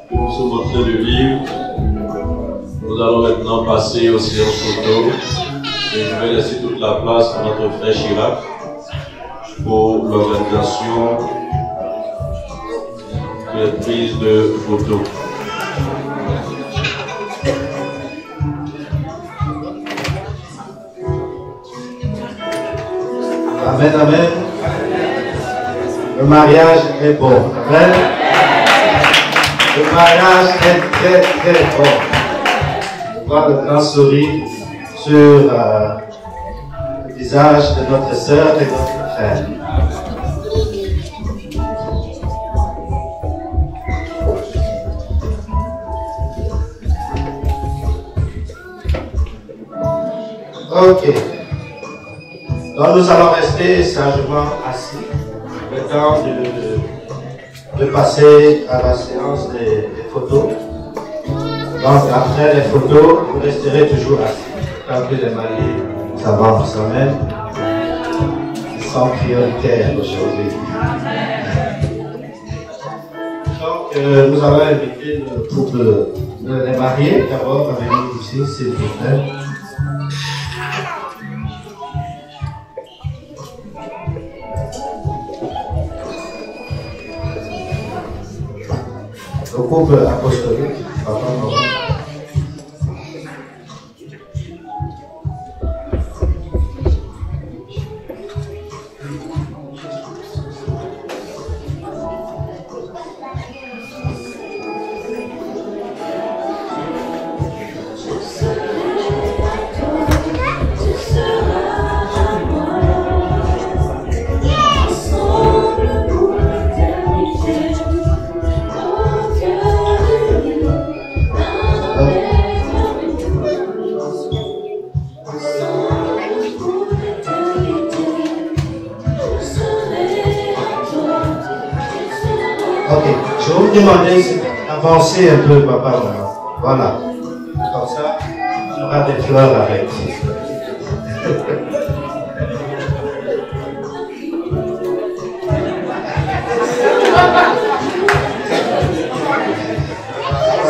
que nous sommes en train de vivre, nous allons maintenant passer aux séances photo et je vais laisser toute la place à notre frère Chirac pour l'organisation des prises de photos. Amen, amen. Le mariage est bon. Amen. Le mariage est très, très bon. On voit le grand sourire sur le visage de notre sœur et de notre frère. Ok. Donc nous allons rester sagement assis le temps de passer à la séance des photos. Donc après les photos, vous resterez toujours assis. Tant que les mariés s'avancent quand même. Ils sont prioritaires aujourd'hui. Donc nous allons inviter le couple, les mariés d'abord à venir ici, s'il vous plaît. Le couple apostolique, papa, maman. Ok, je vais vous demander d'avancer un peu, papa, maman. Voilà. Comme ça, on aura des fleurs avec.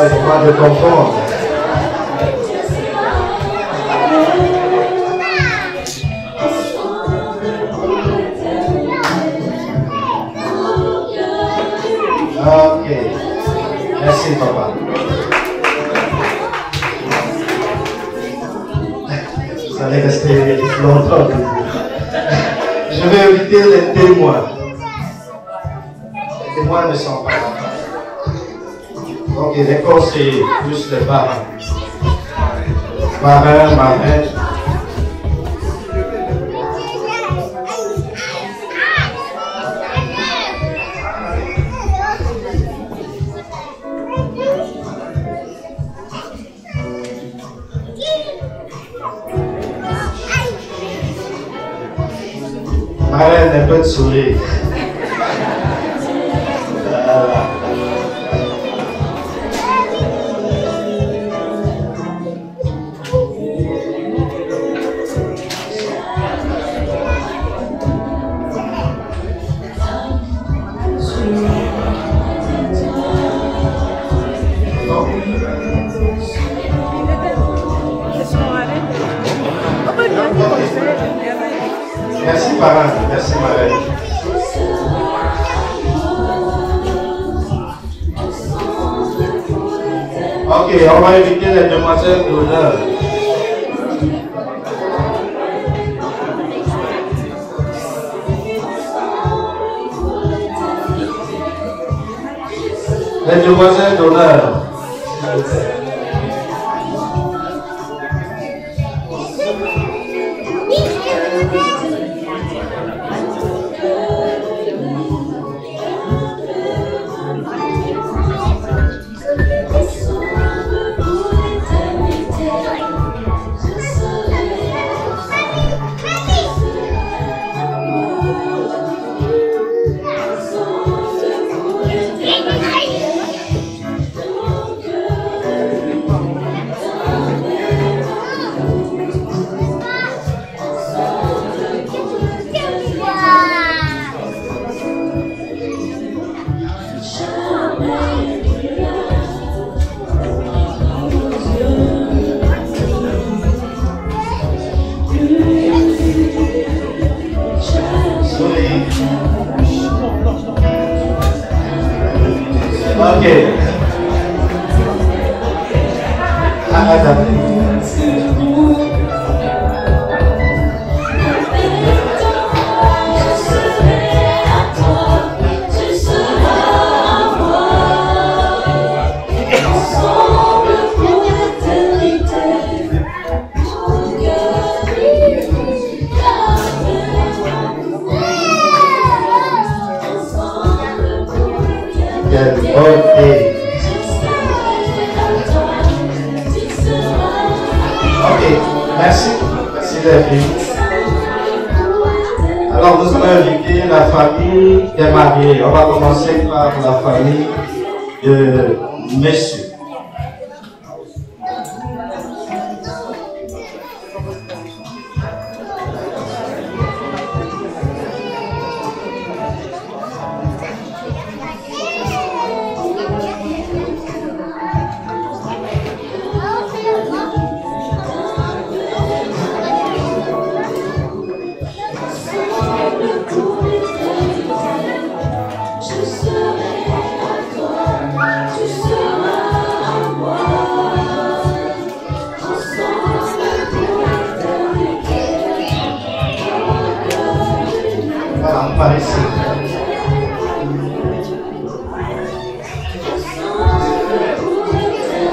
Il faut pas de confondre. Ok. Merci, papa. Vous allez rester longtemps. Je vais inviter les témoins. Les témoins ne sont pas là. Donc, les conseillers, plus les parents. Parrain, marraine. Marraine, un peu de sourire. Merci parrain, merci marraine. Ok, on va inviter les demoiselles d'honneur. Les demoiselles d'honneur. Ok. Merci. Merci les filles. Alors nous allons inviter la famille des mariés. On va commencer par la famille de messieurs.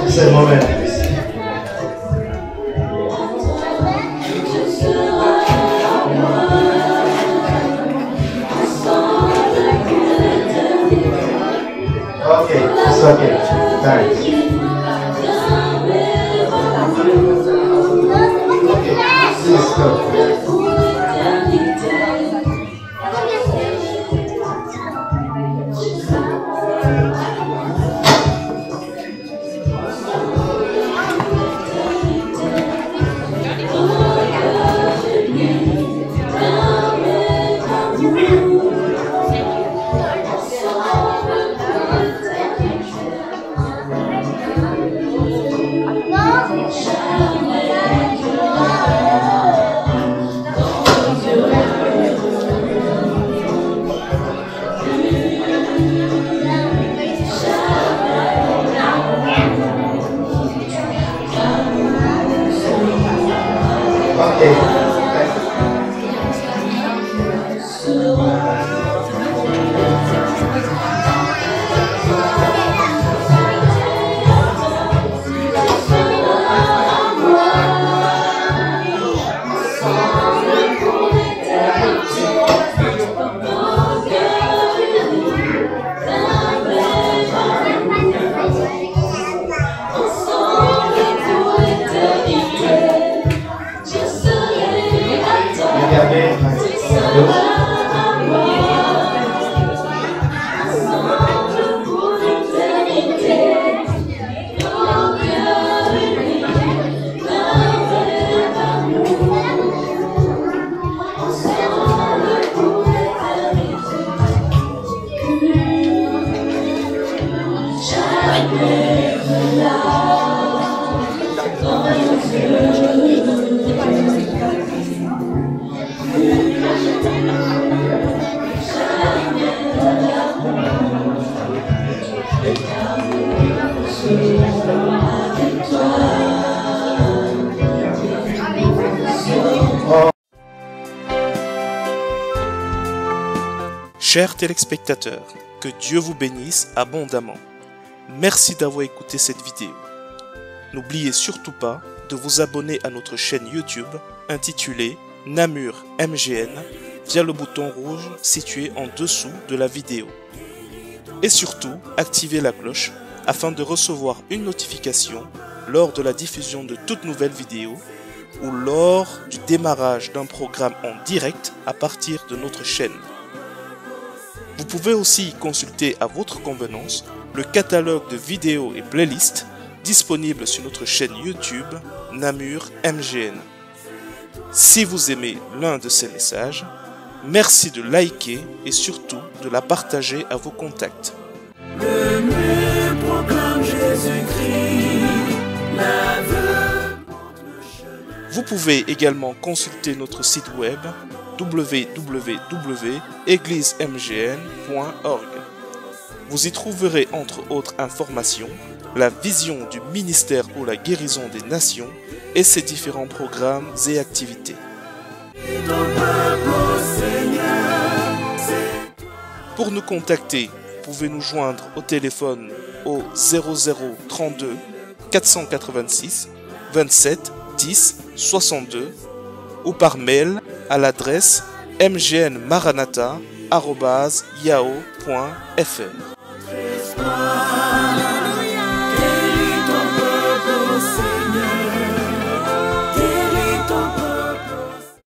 C'est le moment. Okay, it's okay. Thanks. Okay, please go. Chers téléspectateurs, que Dieu vous bénisse abondamment. Merci d'avoir écouté cette vidéo. N'oubliez surtout pas de vous abonner à notre chaîne YouTube intitulée Namur MGN via le bouton rouge situé en dessous de la vidéo. Et surtout, activez la cloche afin de recevoir une notification lors de la diffusion de toute nouvelle vidéo ou lors du démarrage d'un programme en direct à partir de notre chaîne. Vous pouvez aussi consulter à votre convenance le catalogue de vidéos et playlists disponibles sur notre chaîne YouTube Namur MGN. Si vous aimez l'un de ces messages, merci de liker et surtout de la partager à vos contacts. Le mieux proclame Jésus-Christ, vous pouvez également consulter notre site web www.eglismgn.org. Vous y trouverez entre autres informations la vision du ministère pour la guérison des nations et ses différents programmes et activités. Pour nous contacter, vous pouvez nous joindre au téléphone au 0032 486 27 10 62 ou par mail à l'adresse mgnmaranatha@yahoo.fr.